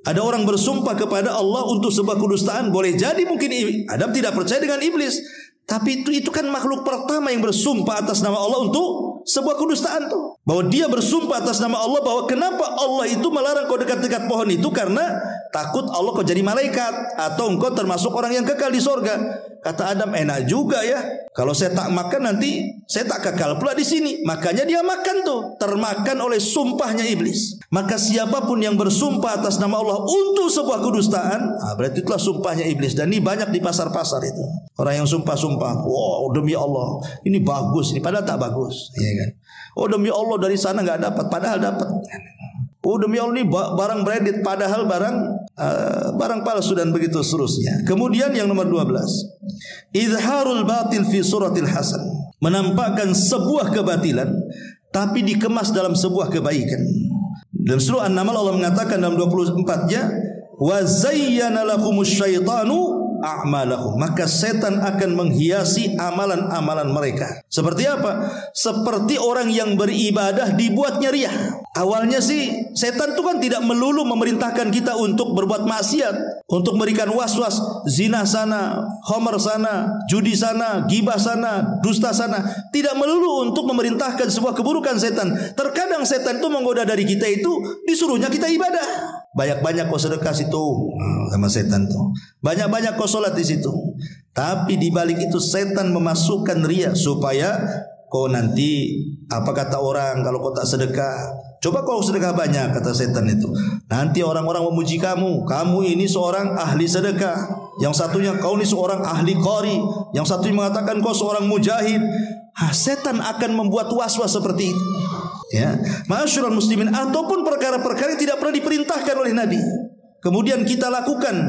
Ada orang bersumpah kepada Allah untuk sebuah kedustaan, boleh jadi mungkin Adam tidak percaya dengan iblis. Tapi itu kan makhluk pertama yang bersumpah atas nama Allah untuk sebuah kedustaan tuh. Bahwa dia bersumpah atas nama Allah bahwa kenapa Allah itu melarang kau dekat-dekat pohon itu, karena takut Allah kau jadi malaikat atau engkau termasuk orang yang kekal di sorga. Kata Adam, enak juga ya, kalau saya tak makan nanti saya tak kekal pula di sini. Makanya dia makan tuh, termakan oleh sumpahnya iblis. Maka siapapun yang bersumpah atas nama Allah untuk sebuah kedustaan, berarti itulah sumpahnya iblis. Dan ini banyak di pasar-pasar itu. Orang yang sumpah-sumpah, wow demi Allah ini bagus, ini padahal tak bagus, ya kan? Oh demi Allah dari sana nggak dapat, padahal dapat. Oh demi Allah ini barang branded, padahal barang palsu, dan begitu seterusnya. Kemudian yang nomor 12, izharul batil fi suratil hasan, menampakkan sebuah kebatilan tapi dikemas dalam sebuah kebaikan. Dalam surah An-Naml Allah mengatakan dalam 24-nya, wa zayyana lahumus syaitanu a'malahum, maka setan akan menghiasi amalan-amalan mereka. Seperti apa? Seperti orang yang beribadah dibuatnya riya. Awalnya sih setan itu kan tidak melulu memerintahkan kita untuk berbuat maksiat, untuk memberikan was-was, zina sana, khamar sana, judi sana, gibah sana, dusta sana. Tidak melulu untuk memerintahkan sebuah keburukan setan. Terkadang setan itu menggoda dari kita itu, disuruhnya kita ibadah. Banyak-banyak kau sedekah situ sama setan tuh. Banyak-banyak kau sholat di situ. Tapi di balik itu setan memasukkan riya supaya kau nanti, apa kata orang kalau kau tak sedekah? Coba kau sedekah banyak, kata setan itu. Nanti orang-orang memuji kamu. Kamu ini seorang ahli sedekah. Yang satunya kau ini seorang ahli qari. Yang satunya mengatakan kau seorang mujahid. Setan akan membuat was-was seperti itu. Ya, ma'asyiral muslimin, ataupun perkara-perkara yang tidak pernah diperintahkan oleh Nabi, kemudian kita lakukan,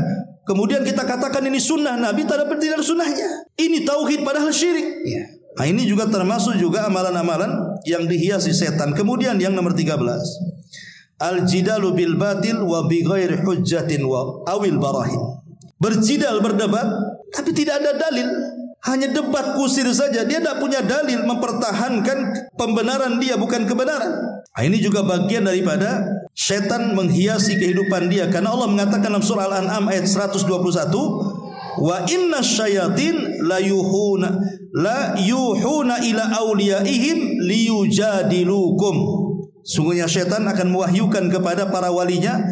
kemudian kita katakan ini sunnah Nabi, tidak ada sunnahnya. Ini tauhid padahal syirik. Ya. Nah, ini juga termasuk juga amalan-amalan yang dihiasi setan. Kemudian yang nomor 13, al-jidalu bil batil wa bi ghairi hujjatin wa awil barahin. Berjidal, berdebat, tapi tidak ada dalil. Hanya debat kusir saja, dia tidak punya dalil mempertahankan pembenaran dia, bukan kebenaran. Nah, ini juga bagian daripada setan menghiasi kehidupan dia. Karena Allah mengatakan dalam surah Al-An'am ayat 121, wa inna syayatin la yuhuna ila awliyaihim liyujadilukum. Sungguhnya setan akan mewahyukan kepada para walinya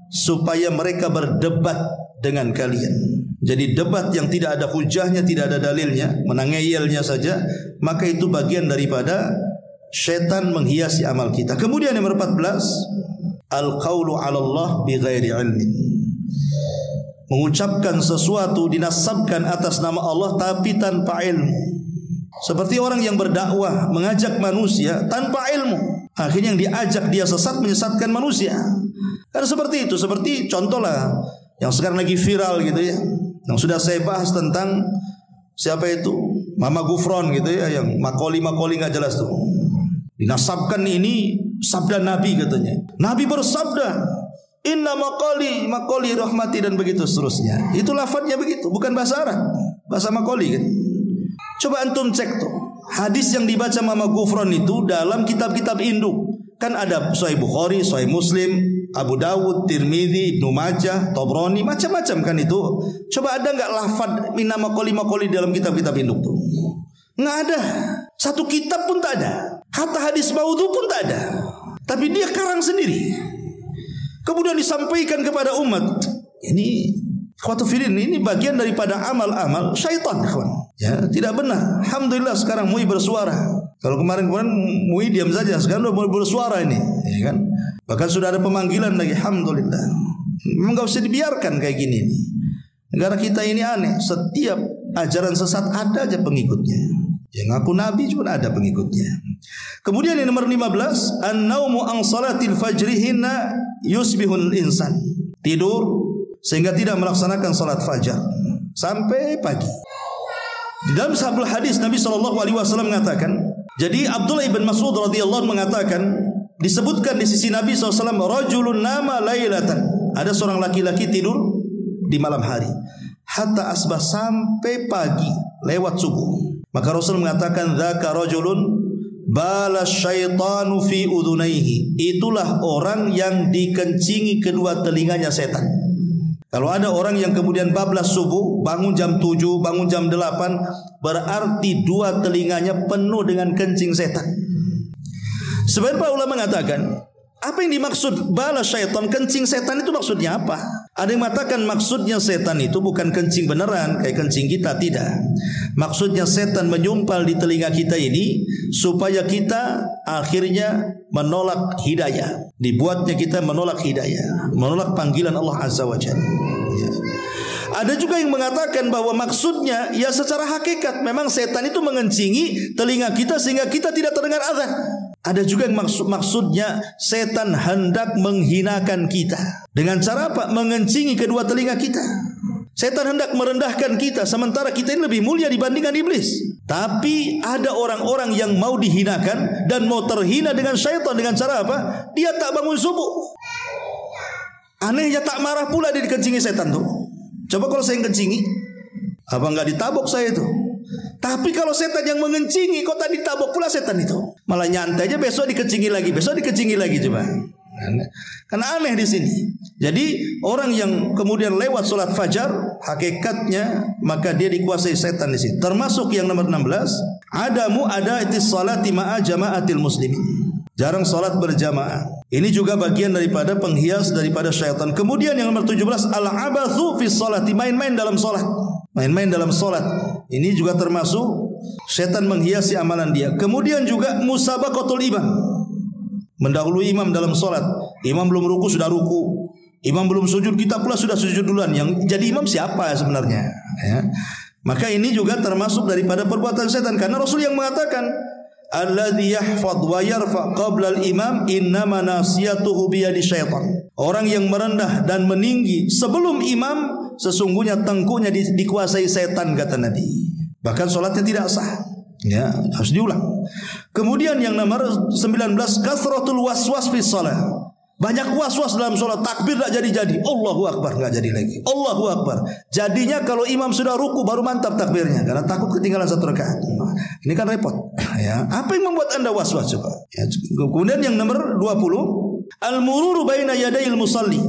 supaya mereka berdebat dengan kalian. Jadi debat yang tidak ada hujahnya, tidak ada dalilnya, menangeyelnya saja, maka itu bagian daripada setan menghiasi amal kita. Kemudian yang nomor 14, al-qaulu 'ala Allah bi ghairi ilmin. Mengucapkan sesuatu, dinasabkan atas nama Allah tapi tanpa ilmu. Seperti orang yang berdakwah, mengajak manusia tanpa ilmu. Akhirnya yang diajak dia sesat, menyesatkan manusia. Karena seperti itu, seperti contohlah yang sekarang lagi viral gitu ya, yang sudah saya bahas tentang siapa itu Mama Gufron gitu ya, yang makoli nggak jelas tuh. Dinasabkan ini sabda Nabi katanya. Nabi bersabda, inna makoli rahmati, dan begitu seterusnya. Itu lafadznya begitu, bukan bahasa Arab, bahasa makoli kan. Coba antum cek tuh hadis yang dibaca Mama Gufron itu dalam kitab-kitab induk. Kan ada Sahih Bukhari, Sahih Muslim, Abu Dawud, Tirmidzi, Ibnu Majah, Tabrani, macam-macam kan itu. Coba ada nggak lafad minna makoli dalam kitab-kitab induk tuh? Nggak ada. Satu kitab pun tak ada. Hatta hadis maudhu pun tak ada. Tapi dia karang sendiri. Kemudian disampaikan kepada umat. Ini ini bagian daripada amal-amal syaitan, kawan. Ya, tidak benar. Alhamdulillah sekarang MUI bersuara. Kalau kemarin MUI diam saja, sekarang udah mulai bersuara ini, ya kan? Bahkan sudah ada pemanggilan lagi, alhamdulillah. Memang enggak usah dibiarkan kayak gini nih. Negara kita ini aneh, setiap ajaran sesat ada aja pengikutnya. Yang ngaku nabi cuma ada pengikutnya. Kemudian yang nomor 15, an-naumu an salatil fajrihinna yusbihul insan, tidur sehingga tidak melaksanakan salat fajar sampai pagi. Di dalam sebuah hadis Nabi SAW mengatakan, jadi Abdullah ibn Mas'ud radhiyallahu mengatakan, disebutkan di sisi Nabi SAW, rajulun nama lailatan, ada seorang laki-laki tidur di malam hari, hatta asbah, sampai pagi lewat subuh. Maka Rasul mengatakan, dzaka rajulun bala syaitanu fi udhunaihi, itulah orang yang dikencingi kedua telinganya setan. Kalau ada orang yang kemudian bablas subuh, bangun jam 7, bangun jam 8, berarti dua telinganya penuh dengan kencing setan. Sebagian para ulama mengatakan, apa yang dimaksud bala syaitan, kencing setan itu maksudnya apa? Ada yang mengatakan maksudnya setan itu bukan kencing beneran kayak kencing kita, tidak. Maksudnya setan menyumpal di telinga kita ini supaya kita akhirnya menolak hidayah. Dibuatnya kita menolak hidayah, menolak panggilan Allah Azza wa Jalla. Ya. Ada juga yang mengatakan bahwa maksudnya ya secara hakikat memang setan itu mengencingi telinga kita sehingga kita tidak terdengar azan. Ada juga yang maksudnya setan hendak menghinakan kita. Dengan cara apa? Mengencingi kedua telinga kita. Setan hendak merendahkan kita, sementara kita ini lebih mulia dibandingkan iblis. Tapi ada orang-orang yang mau dihinakan dan mau terhina dengan syaitan. Dengan cara apa? Dia tak bangun subuh. Anehnya tak marah pula dia dikencingi setan tuh. Coba kalau saya yang kencingi, apa enggak ditabok saya itu? Tapi kalau setan yang mengencingi, kok tadi tabok pula setan itu? Malah nyantai aja, besok dikencingi lagi, besok dikencingi lagi, coba. Karena aneh di sini. Jadi orang yang kemudian lewat sholat fajar, hakikatnya maka dia dikuasai setan di sini. Termasuk yang nomor 16, adamu adaitis salati ma'a jama'atil muslimin. Jarang sholat berjamaah. Ini juga bagian daripada penghias daripada syaitan. Kemudian yang nomor 17, al-abathu fi sholati, main-main dalam sholat. Main-main dalam sholat. Ini juga termasuk setan menghiasi amalan dia. Kemudian juga musabaqatul imam, mendahului imam dalam sholat. Imam belum ruku sudah ruku, imam belum sujud, kita pula sudah sujud duluan. Yang jadi imam siapa sebenarnya? Ya. Maka ini juga termasuk daripada perbuatan setan. Karena Rasul yang mengatakan, alladzi yahfadz wa yarfa qabla al-imam innama nasiyatuhu biyadi syaitan. Orang yang merendah dan meninggi sebelum imam, sesungguhnya tengkunya dikuasai setan, kata Nabi. Bahkan sholatnya tidak sah. Ya, harus diulang. Kemudian yang nomor 19, kasratul waswas fi shalah. Banyak was-was dalam sholat, takbir tak jadi-jadi, Allahu Akbar nggak jadi lagi, Allahu Akbar. Jadinya kalau imam sudah ruku baru mantap takbirnya karena takut ketinggalan satu rakaat. Ini kan repot. Ya, apa yang membuat anda was-was coba? Ya, kemudian yang nomor 20, al-mururu baina yadayil musalli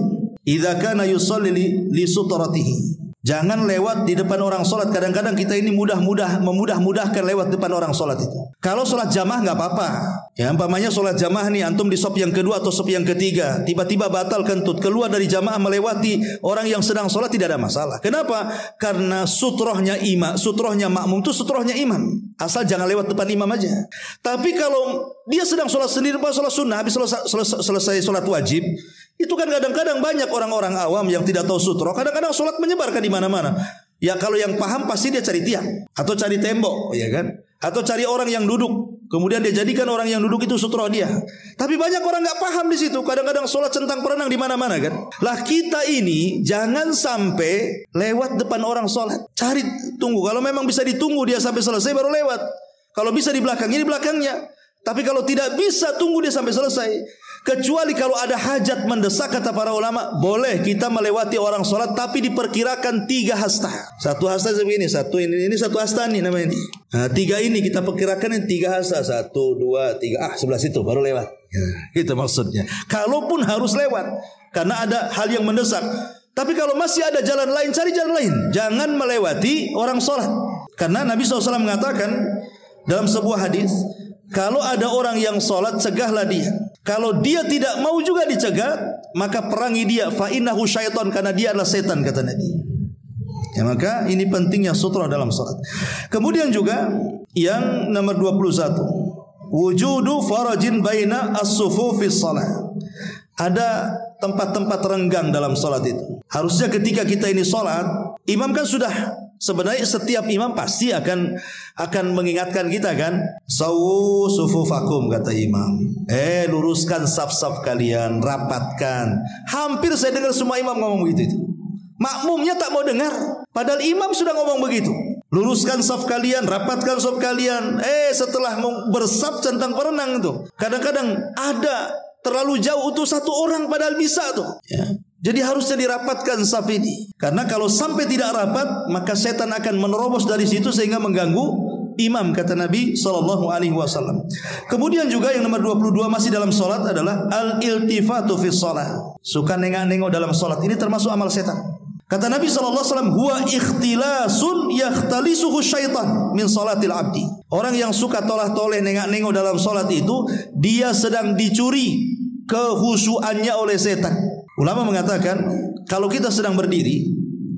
idza kana yusalli li sutratihi. Jangan lewat di depan orang sholat. Kadang-kadang kita ini memudah-mudahkan lewat depan orang sholat itu. Kalau sholat jamaah nggak apa-apa. Ya, umpamanya sholat jamaah nih, antum di sop yang kedua atau sop yang ketiga, tiba-tiba batal kentut, keluar dari jamaah melewati orang yang sedang sholat, tidak ada masalah. Kenapa? Karena sutrohnya imam, sutrohnya makmum itu sutrohnya imam. Asal jangan lewat depan imam aja. Tapi kalau dia sedang sholat sendiri, sholat sunnah, habis selesai sholat wajib, itu kan kadang-kadang banyak orang-orang awam yang tidak tahu sutroh. Kadang-kadang sholat menyebarkan di mana-mana. Ya kalau yang paham pasti dia cari tiang atau cari tembok, ya kan? Atau cari orang yang duduk. Kemudian dia jadikan orang yang duduk itu sutroh dia. Tapi banyak orang nggak paham di situ. Kadang-kadang sholat centang perenang di mana-mana kan. Lah kita ini jangan sampai lewat depan orang sholat. Cari, tunggu. Kalau memang bisa ditunggu dia sampai selesai baru lewat. Kalau bisa di belakangnya, di belakangnya. Tapi kalau tidak bisa, tunggu dia sampai selesai. Kecuali kalau ada hajat mendesak, kata para ulama, boleh kita melewati orang sholat, tapi diperkirakan 3 hasta. Satu hasta seperti ini, satu ini satu hasta nih namanya ini. Nah, 3 ini kita perkirakan ini 3 hasta, 1, 2, 3, sebelah situ baru lewat. Ya, itu maksudnya. Kalaupun harus lewat, karena ada hal yang mendesak. Tapi kalau masih ada jalan lain, cari jalan lain. Jangan melewati orang sholat. Karena Nabi SAW mengatakan dalam sebuah hadis, kalau ada orang yang sholat, cegahlah dia. Kalau dia tidak mau juga dicegah, maka perangi dia. Fa innahu syaitan, karena dia adalah setan, kata Nabi. Ya, maka ini pentingnya sutroh dalam sholat. Kemudian juga yang nomor 21, wujudu farajin baina as-sufufis shalah. Ada tempat-tempat renggang dalam sholat itu. Harusnya ketika kita ini sholat, imam kan sudah Sebenarnya setiap imam pasti akan mengingatkan kita kan, sawu sufufakum, kata imam. Luruskan saf-saf kalian, rapatkan. Hampir saya dengar semua imam ngomong begitu. Makmumnya tak mau dengar, padahal imam sudah ngomong begitu. Luruskan saf kalian, rapatkan saf kalian. Setelah bersaf tentang berenang tuh, kadang-kadang ada terlalu jauh untuk satu orang padahal bisa tuh. Ya. Jadi harusnya dirapatkan saf ini. Karena kalau sampai tidak rapat, maka setan akan menerobos dari situ sehingga mengganggu imam, kata Nabi SAW. Kemudian juga yang nomor 22 masih dalam solat adalah al-iltifatu fi shalah. Suka nengok-nengok dalam solat. Ini termasuk amal setan. Kata Nabi SAW, huwa ikhtilasun yakhtalisuhu syaitan min salatil abdi. Orang yang suka tolah-toleh nengok-nengok dalam solat itu, dia sedang dicuri kehusuannya oleh setan. Ulama mengatakan, kalau kita sedang berdiri,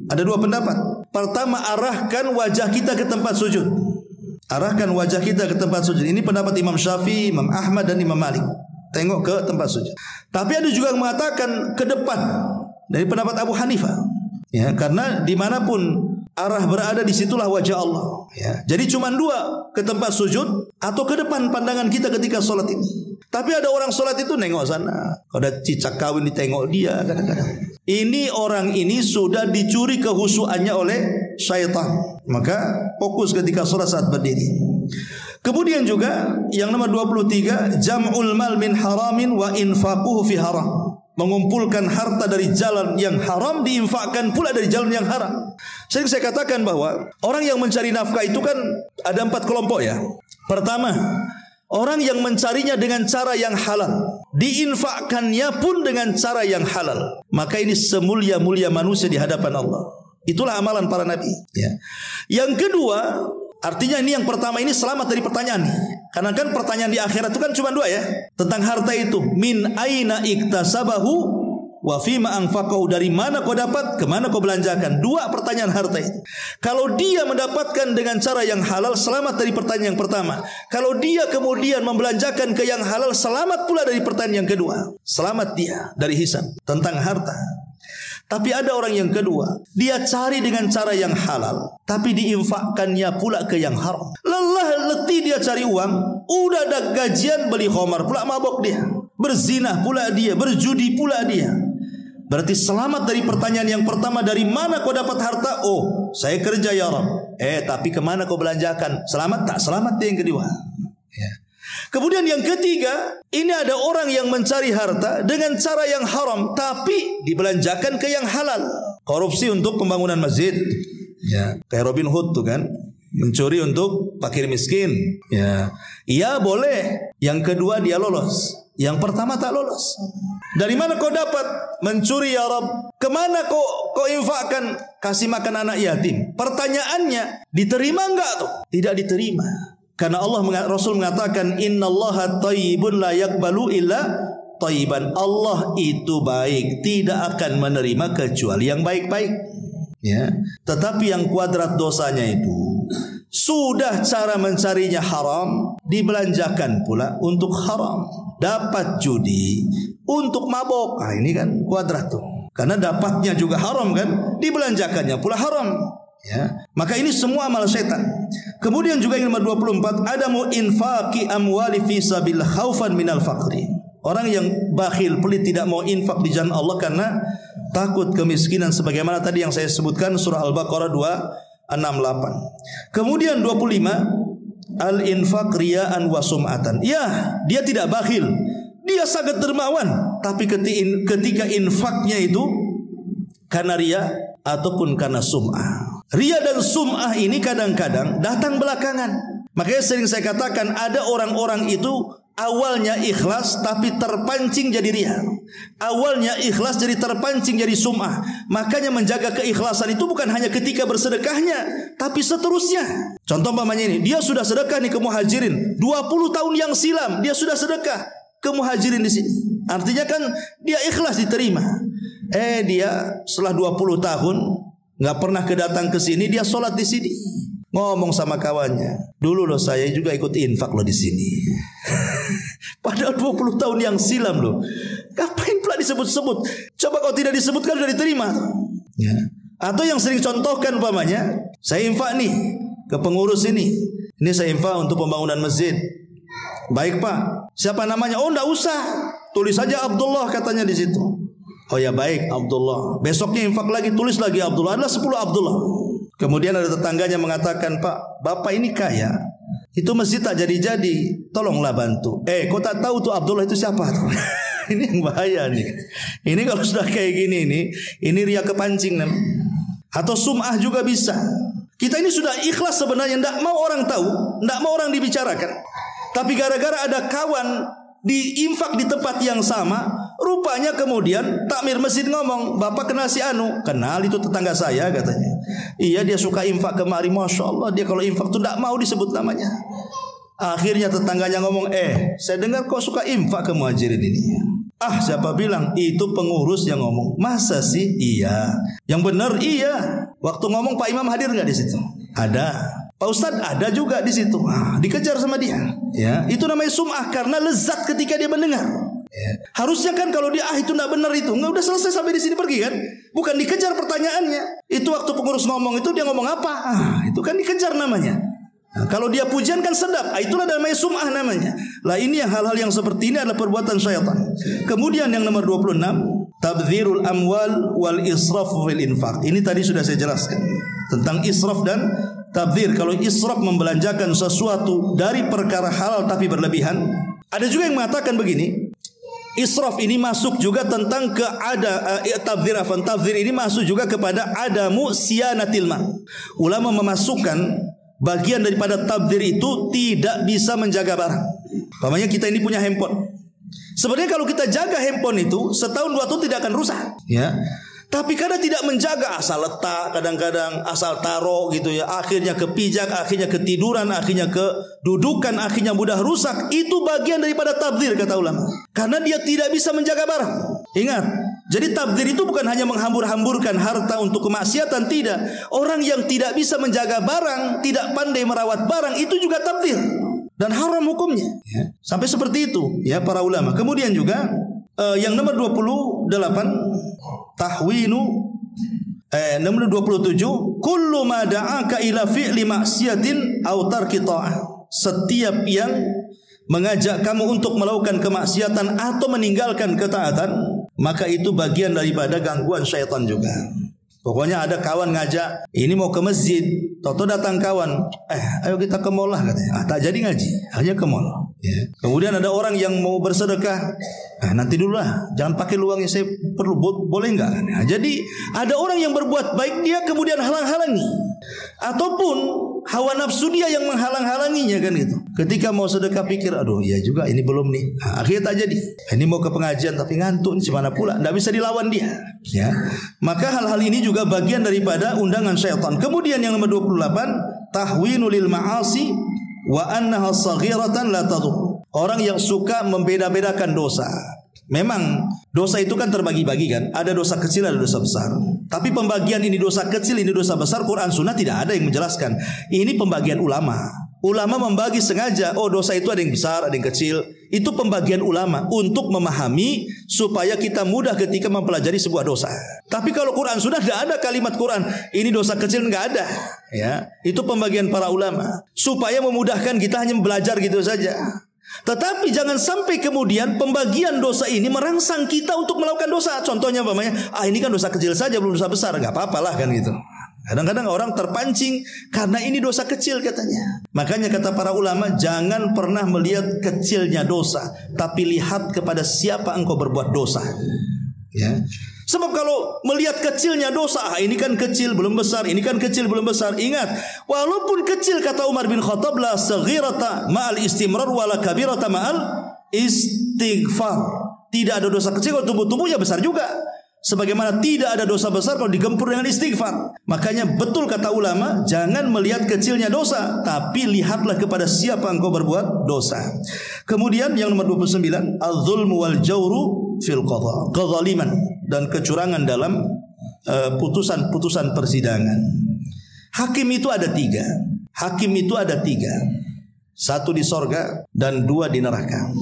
ada dua pendapat. Pertama, arahkan wajah kita ke tempat sujud. Arahkan wajah kita ke tempat sujud. Ini pendapat Imam Syafi'i, Imam Ahmad dan Imam Malik. Tengok ke tempat sujud. Tapi ada juga yang mengatakan ke depan, dari pendapat Abu Hanifah. Ya, karena dimanapun arah berada, disitulah wajah Allah. Ya, jadi cuma dua, ke tempat sujud atau ke depan pandangan kita ketika sholat ini. Tapi ada orang sholat itu nengok sana. Kalau ada cicak kawin ditengok dia kadang-kadang. Ini orang ini sudah dicuri kehusuannya oleh syaitan. Maka fokus ketika sholat saat berdiri. Kemudian juga yang nomor 23, jam'ul mal min haramin wa infaquhu fi haram. Mengumpulkan harta dari jalan yang haram, diinfakkan pula dari jalan yang haram. Sering saya katakan bahwa orang yang mencari nafkah itu kan ada 4 kelompok ya. Pertama, orang yang mencarinya dengan cara yang halal, diinfakkannya pun dengan cara yang halal. Maka ini semulia-mulia manusia di hadapan Allah. Itulah amalan para nabi ya. Yang kedua, artinya ini yang pertama ini selamat dari pertanyaan. Karena kan pertanyaan di akhirat itu kan cuma 2 ya. Tentang harta itu, min aina iktasabahu wa fima anfaqahu, dari mana kau dapat, kemana kau belanjakan. 2 pertanyaan harta itu. Kalau dia mendapatkan dengan cara yang halal, selamat dari pertanyaan yang pertama. Kalau dia kemudian membelanjakan ke yang halal, selamat pula dari pertanyaan yang kedua. Selamat dia dari hisab tentang harta. Tapi ada orang yang kedua, dia cari dengan cara yang halal, tapi diinfakkannya pula ke yang haram. Lelah letih dia cari uang, udah ada gajian beli khamar pula mabok dia, berzina pula dia, berjudi pula dia. Berarti selamat dari pertanyaan yang pertama, dari mana kau dapat harta? Oh, saya kerja ya Rabb. Tapi kemana kau belanjakan? Selamat tak? Selamat dia yang kedua ya. Kemudian yang ketiga, ini ada orang yang mencari harta dengan cara yang haram, tapi dibelanjakan ke yang halal. Korupsi untuk pembangunan masjid ya, kayak Robin Hood tuh kan, mencuri untuk fakir miskin ya. Iya boleh. Yang kedua dia lolos, yang pertama tak lolos. Dari mana kau dapat? Mencuri ya Rabb. Kemana kau infakkan? Kasih makan anak yatim. Pertanyaannya, diterima enggak tuh? Tidak diterima. Karena Rasul mengatakan, innallaha thayyibun la yaqbalu illa thayyiban. Allah itu baik, tidak akan menerima kecuali yang baik-baik ya. Tetapi yang kuadrat dosanya itu, sudah cara mencarinya haram, dibelanjakan pula untuk haram. Dapat judi untuk mabok. Ini kan kuadrat tuh. Karena dapatnya juga haram kan, dibelanjakannya pula haram ya. Maka ini semua amal setan. Kemudian juga yang nomor 24, adamu infaqi amwali fi sabilillah khaufan minal faqri. Orang yang bakhil, pelit, tidak mau infak di jalan Allah karena takut kemiskinan, sebagaimana tadi yang saya sebutkan surah Al-Baqarah 268. Kemudian 25, al-infaq riya'an wa sum'atan. Ya, dia tidak bakhil, dia sangat dermawan, tapi ketika infaknya itu karena riya ataupun karena sum'ah. Riya dan sum'ah ini kadang-kadang datang belakangan. Makanya sering saya katakan, ada orang-orang itu awalnya ikhlas tapi terpancing jadi riya. Awalnya ikhlas jadi terpancing jadi sum'ah. Makanya menjaga keikhlasan itu bukan hanya ketika bersedekahnya, tapi seterusnya. Contoh umpamanya ini, dia sudah sedekah nih ke muhajirin 20 tahun yang silam, dia sudah sedekah ke muhajirin di sini. Artinya kan dia ikhlas diterima. Dia setelah 20 tahun nggak pernah kedatang ke sini, dia sholat di sini. Ngomong sama kawannya, dulu loh saya juga ikut infak loh di sini. Padahal 20 tahun yang silam loh. Ngapain pula disebut-sebut? Coba kalau tidak disebutkan sudah diterima. Ya. Atau yang sering contohkan umpamanya, saya infak nih ke pengurus ini saya infak untuk pembangunan masjid. Baik Pak, siapa namanya? Oh enggak usah, tulis saja Abdullah katanya di situ. Oh ya baik Abdullah. Besoknya infak lagi, tulis lagi Abdullah. Adalah 10 Abdullah. Kemudian ada tetangganya mengatakan, Pak, Bapak ini kaya, itu masjid tak jadi-jadi, tolonglah bantu. Kau tak tahu tuh Abdullah itu siapa? Ini yang bahaya nih. Ini kalau sudah kayak gini nih, ini ria kepancing namanya. Atau sum'ah juga bisa. Kita ini sudah ikhlas sebenarnya, tidak mau orang tahu, tidak mau orang dibicarakan. Tapi gara-gara ada kawan diinfak di tempat yang sama, rupanya kemudian takmir masjid ngomong, Bapak kenal si Anu? Kenal, itu tetangga saya katanya. Iya, dia suka infak kemari, Masya Allah, dia kalau infak tuh tidak mau disebut namanya. Akhirnya tetangganya ngomong, saya dengar kau suka infak ke muhajirin ini. Siapa bilang? Itu pengurus yang ngomong. Masa sih? Iya. Yang benar iya. Waktu ngomong Pak Imam hadir nggak di situ? Ada. Pak Ustadz ada juga di situ. Dikejar sama dia. Ya, itu namanya sum'ah karena lezat ketika dia mendengar. Ya. Harusnya kan kalau dia itu nggak benar itu, nggak udah selesai sampai di sini pergi kan? Bukan dikejar pertanyaannya. Itu waktu pengurus ngomong itu dia ngomong apa? Itu kan dikejar namanya. Kalau dia pujian kan sedap, itulah namanya sum'ah namanya. Lah ini yang hal-hal yang seperti ini adalah perbuatan syaitan. Kemudian yang nomor 26, tabdzirul amwal wal israf fil infaq. Ini tadi sudah saya jelaskan tentang israf dan tabdzir. Kalau israf membelanjakan sesuatu dari perkara halal tapi berlebihan. Ada juga yang mengatakan begini, israf ini masuk juga tentang tabdzir ini masuk juga kepada adamu siyanatil mal. Ulama memasukkan bagian daripada tabdzir itu tidak bisa menjaga barang. Pamannya kita ini punya handphone. Sebenarnya kalau kita jaga handphone itu setahun 2 tahun tidak akan rusak, ya. Tapi karena tidak menjaga, asal letak, kadang-kadang asal taruh gitu ya, akhirnya kepijak, akhirnya ketiduran, akhirnya kedudukan, akhirnya mudah rusak. Itu bagian daripada tabdzir kata ulama. Karena dia tidak bisa menjaga barang. Ingat, jadi tabdzir itu bukan hanya menghambur-hamburkan harta untuk kemaksiatan, tidak. Orang yang tidak bisa menjaga barang, tidak pandai merawat barang, itu juga tabdzir dan haram hukumnya. Ya. Sampai seperti itu ya para ulama. Kemudian juga yang nomor 28 tahwinu nomor 27 kullu ma da'aka ila fi'li maksiatin aw tarki ta'ah. Setiap yang mengajak kamu untuk melakukan kemaksiatan atau meninggalkan ketaatan, maka itu bagian daripada gangguan syaitan juga. Pokoknya ada kawan ngajak, ini mau ke masjid, toto datang kawan, ayo kita ke mall lah katanya. Tak jadi ngaji, hanya ke mall. Ya. Kemudian ada orang yang mau bersedekah, nanti dulu lah, jangan pakai uangnya, saya perlu, boleh nggak? Nah, jadi ada orang yang berbuat baik, dia kemudian halang-halangi, ataupun hawa nafsu dia yang menghalang-halanginya kan gitu. Ketika mau sedekah pikir, aduh ya juga ini belum nih, akhirnya tak jadi. Ini mau ke pengajian tapi ngantuk, gimana pula? Tidak bisa dilawan dia. Ya, maka hal-hal ini juga bagian daripada undangan syaitan. Kemudian yang nomor 28, tahwinu lil ma'asi wa annaha saghiratan la tadur. Orang yang suka membeda-bedakan dosa. Memang dosa itu kan terbagi-bagi kan. Ada dosa kecil, ada dosa besar. Tapi pembagian ini dosa kecil, ini dosa besar, Quran Sunnah tidak ada yang menjelaskan. Ini pembagian ulama. Ulama membagi sengaja, oh dosa itu ada yang besar, ada yang kecil. Itu pembagian ulama untuk memahami supaya kita mudah ketika mempelajari sebuah dosa. Tapi kalau Quran Sunnah tidak ada kalimat Quran ini dosa kecil, nggak ada. Ya, itu pembagian para ulama supaya memudahkan kita hanya belajar gitu saja. Tetapi jangan sampai kemudian pembagian dosa ini merangsang kita untuk melakukan dosa. Contohnya umpamanya, ini kan dosa kecil saja, belum dosa besar, nggak apa-apalah kan gitu. Kadang-kadang orang terpancing karena ini dosa kecil katanya. Makanya kata para ulama, jangan pernah melihat kecilnya dosa, tapi lihat kepada siapa engkau berbuat dosa. Ya. Sebab kalau melihat kecilnya dosa, ini kan kecil belum besar, ini kan kecil belum besar. Ingat, walaupun kecil kata Umar bin Khattab, la saghirata ma'al istimrar wala kabirata ma'al istighfar. Tidak ada dosa kecil kalau tumbuh-tumbuhnya besar juga. Sebagaimana tidak ada dosa besar kalau digempur dengan istighfar. Makanya betul kata ulama, jangan melihat kecilnya dosa, tapi lihatlah kepada siapa engkau berbuat dosa. Kemudian yang nomor 29, az-zulmu wal jawru fil qadha. Kezaliman dan kecurangan dalam putusan-putusan persidangan. Hakim itu ada 3. Hakim itu ada 3. 1 di sorga dan 2 di neraka.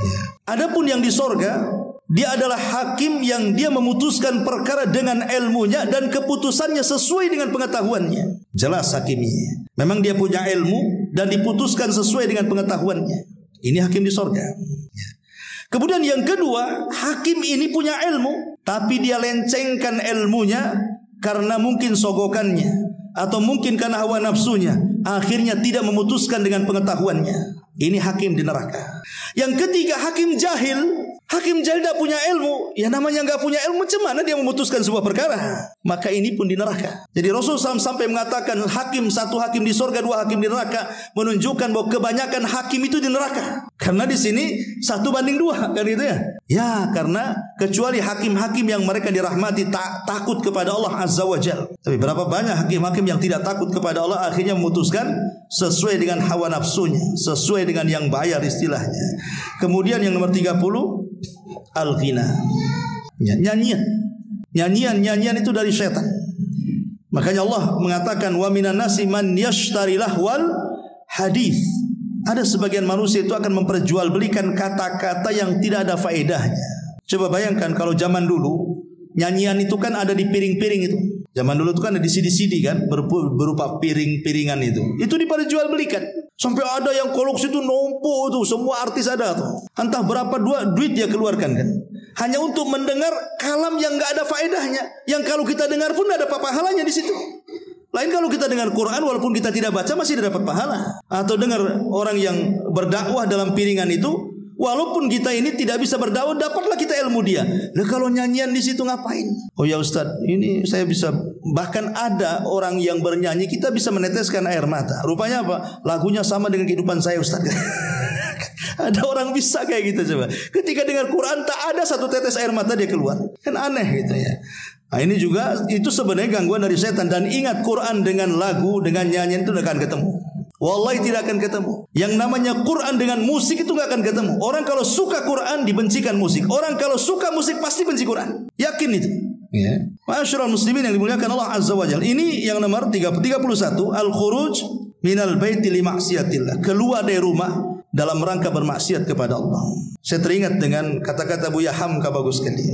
Ya. Adapun yang di sorga, Dia adalah hakim yang dia memutuskan perkara dengan ilmunya dan keputusannya sesuai dengan pengetahuannya. Jelas hakim ini. Memang dia punya ilmu dan diputuskan sesuai dengan pengetahuannya. Ini hakim di sorga. Kemudian yang kedua, hakim ini punya ilmu, tapi dia lencengkan ilmunya karena mungkin sogokannya atau mungkin karena hawa nafsunya. Akhirnya tidak memutuskan dengan pengetahuannya. Ini hakim di neraka. Yang ketiga, hakim jahil. Hakim jahil tidak punya ilmu. Ya namanya nggak punya ilmu, macam mana dia memutuskan sebuah perkara? Maka ini pun di neraka. Jadi Rasulullah SAW sampai mengatakan satu hakim di surga, dua hakim di neraka, menunjukkan bahwa kebanyakan hakim itu di neraka. Karena di sini 1:2 kan itu ya. Ya karena kecuali hakim-hakim yang mereka dirahmati takut kepada Allah Azza wa Jalla. Tapi berapa banyak hakim-hakim yang tidak takut kepada Allah akhirnya memutuskan sesuai dengan hawa nafsunya, sesuai dengan yang bayar istilahnya. Kemudian yang nomor 30, al-ghina. Nyanyian itu dari setan. Makanya Allah mengatakan wa minan nasi man yashtari lahwal hadis. Ada sebagian manusia itu akan memperjualbelikan kata-kata yang tidak ada faedahnya. Coba bayangkan kalau zaman dulu nyanyian itu kan ada di piring-piring itu. Zaman dulu itu kan ada di CD-CD kan, berupa piring-piringan itu. Itu diperjualbelikan. Sampai ada yang koleksi itu numpuk tuh, semua artis ada tuh. Entah berapa duit dia keluarkan kan. Hanya untuk mendengar kalam yang enggak ada faedahnya, yang kalau kita dengar pun enggak ada pahalanya di situ. Lain kalau kita dengar Quran walaupun kita tidak baca masih dapat pahala. Atau dengar orang yang berdakwah dalam piringan itu, walaupun kita ini tidak bisa berdakwah, dapatlah kita ilmu dia. Lah kalau nyanyian di situ ngapain? Oh ya Ustaz, ini saya bisa, bahkan ada orang yang bernyanyi kita bisa meneteskan air mata. Rupanya apa? Lagunya sama dengan kehidupan saya Ustaz. Ada orang bisa kayak gitu coba. Ketika dengar Quran tak ada satu tetes air mata dia keluar. Kan aneh gitu ya. Nah ini juga itu sebenarnya gangguan dari setan. Dan ingat Quran dengan lagu, dengan nyanyian itu tidak akan ketemu. Wallahi tidak akan ketemu. Yang namanya Quran dengan musik itu tidak akan ketemu. Orang kalau suka Quran dibencikan musik. Orang kalau suka musik pasti benci Quran. Yakin itu. Ya. Ma'asyiral muslimin yang dimuliakan Allah Azza wa Jalla. Ini yang nomor 31, al-khuruj minal baiti li maksiatillah. Keluar dari rumah dalam rangka bermaksiat kepada Allah. Saya teringat dengan kata-kata Buya Hamka bagus sekali.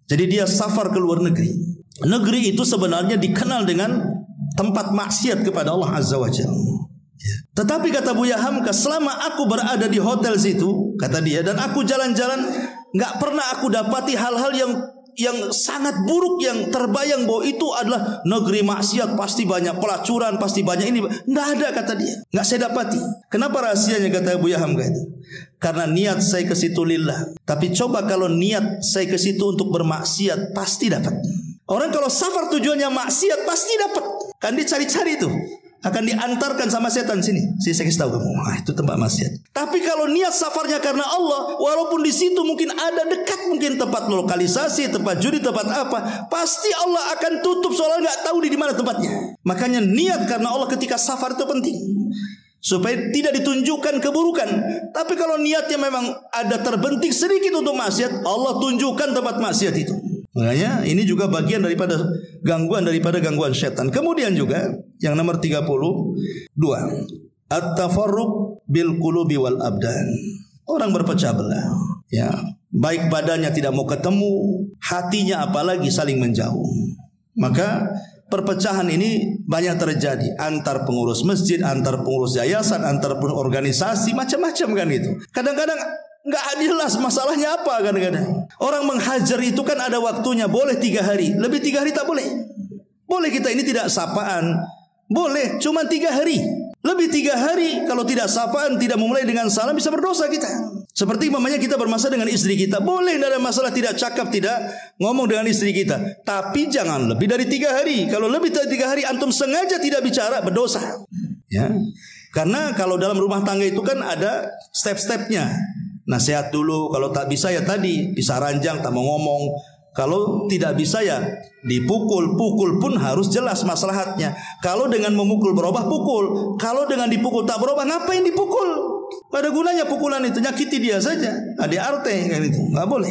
Jadi dia safar ke luar negeri. Negeri itu sebenarnya dikenal dengan tempat maksiat kepada Allah Azza wa Jalla. Tetapi kata Buya Hamka, selama aku berada di hotel situ, kata dia, dan aku jalan-jalan, nggak pernah aku dapati hal-hal yang sangat buruk yang terbayang bahwa itu adalah negeri maksiat, pasti banyak pelacuran, pasti banyak ini. Nggak ada kata dia, nggak saya dapati. Kenapa rahasianya kata Buya Hamka itu? Karena niat saya ke situ lillah. Tapi coba kalau niat saya ke situ untuk bermaksiat, pasti dapat. Orang kalau safar tujuannya maksiat pasti dapat. Kan dicari-cari itu. Akan diantarkan sama setan sini. Saya kasih tahu kamu. Itu tempat maksiat. Tapi kalau niat safarnya karena Allah, walaupun di situ mungkin ada dekat mungkin tempat lokalisasi, tempat judi, tempat apa, pasti Allah akan tutup soalnya nggak tahu di mana tempatnya. Makanya niat karena Allah ketika safar itu penting. Supaya tidak ditunjukkan keburukan. Tapi kalau niatnya memang ada terbentik sedikit untuk maksiat, Allah tunjukkan tempat maksiat itu. Makanya ini juga bagian daripada gangguan setan. Kemudian juga yang nomor 32, at-tafarruq bil qulubi wal abdan. Orang berpecah belah. Ya, baik badannya tidak mau ketemu, hatinya apalagi saling menjauh. Maka perpecahan ini banyak terjadi antar pengurus masjid, antar pengurus yayasan, antar organisasi, macam-macam kan itu. Kadang-kadang nggak jelas masalahnya apa kadang-kadang. Orang menghajar itu kan ada waktunya, boleh 3 hari, lebih 3 hari tak boleh. Boleh kita ini tidak sapaan, boleh cuma 3 hari. Lebih 3 hari kalau tidak sapaan, tidak memulai dengan salam, bisa berdosa kita. Seperti mamanya kita bermasalah dengan istri kita, boleh tidak ada masalah, tidak cakap, tidak ngomong dengan istri kita. Tapi jangan lebih dari 3 hari. Kalau lebih dari 3 hari antum sengaja tidak bicara, berdosa. Ya, karena kalau dalam rumah tangga itu kan ada step-stepnya. Nasihat dulu, kalau tak bisa ya tadi bisa ranjang, tak mau ngomong. Kalau tidak bisa ya dipukul. Pukul pun harus jelas maslahatnya. Kalau dengan memukul berubah, pukul. Kalau dengan dipukul tak berubah, ngapain dipukul? Pada gunanya pukulan itu, nyakiti dia saja. Ada arte kan itu, nggak boleh.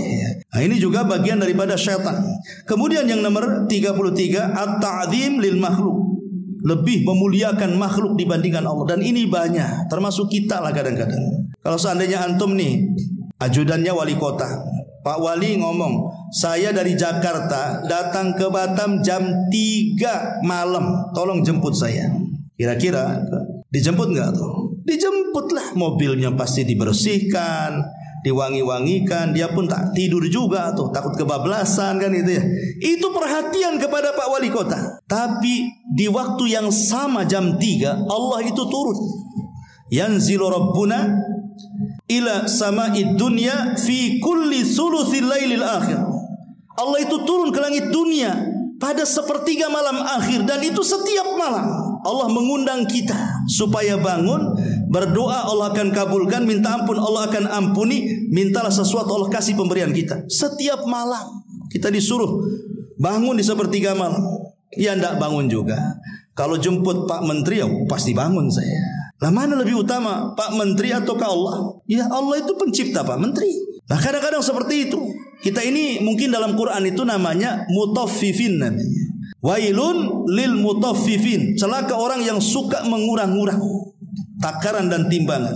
Nah ini juga bagian daripada syaitan. Kemudian yang nomor 33, at-ta'zim lil makhluk. Lebih memuliakan makhluk dibandingkan Allah. Dan ini banyak, termasuk kita lah kadang-kadang. Kalau seandainya antum nih ajudannya wali kota, Pak Wali ngomong, saya dari Jakarta datang ke Batam jam 3 malam, tolong jemput saya. Kira-kira dijemput nggak tuh? Dijemputlah, mobilnya pasti dibersihkan, diwangi-wangikan, dia pun tak tidur juga tuh, takut kebablasan kan itu ya. Itu perhatian kepada Pak Wali Kota. Tapi di waktu yang sama jam 3 Allah itu turun. Yanzilu Rabbuna ila sama'id dunya fi kulli thuluthil lailil akhir. Allah itu turun ke langit dunia pada sepertiga malam akhir, dan itu setiap malam Allah mengundang kita supaya bangun, berdoa Allah akan kabulkan, minta ampun Allah akan ampuni, mintalah sesuatu Allah kasih pemberian kita. Setiap malam kita disuruh bangun di sepertiga malam. Ya enggak bangun juga. Kalau jemput Pak Menteri ya pasti bangun saya. Lah mana lebih utama, Pak Menteri ataukah Allah? Ya Allah itu pencipta Pak Menteri. Nah kadang-kadang seperti itu. Kita ini mungkin dalam Quran itu namanya mutaffifin namanya. Wailun lil mutaffifin. Celaka orang yang suka mengurang-urang takaran dan timbangan.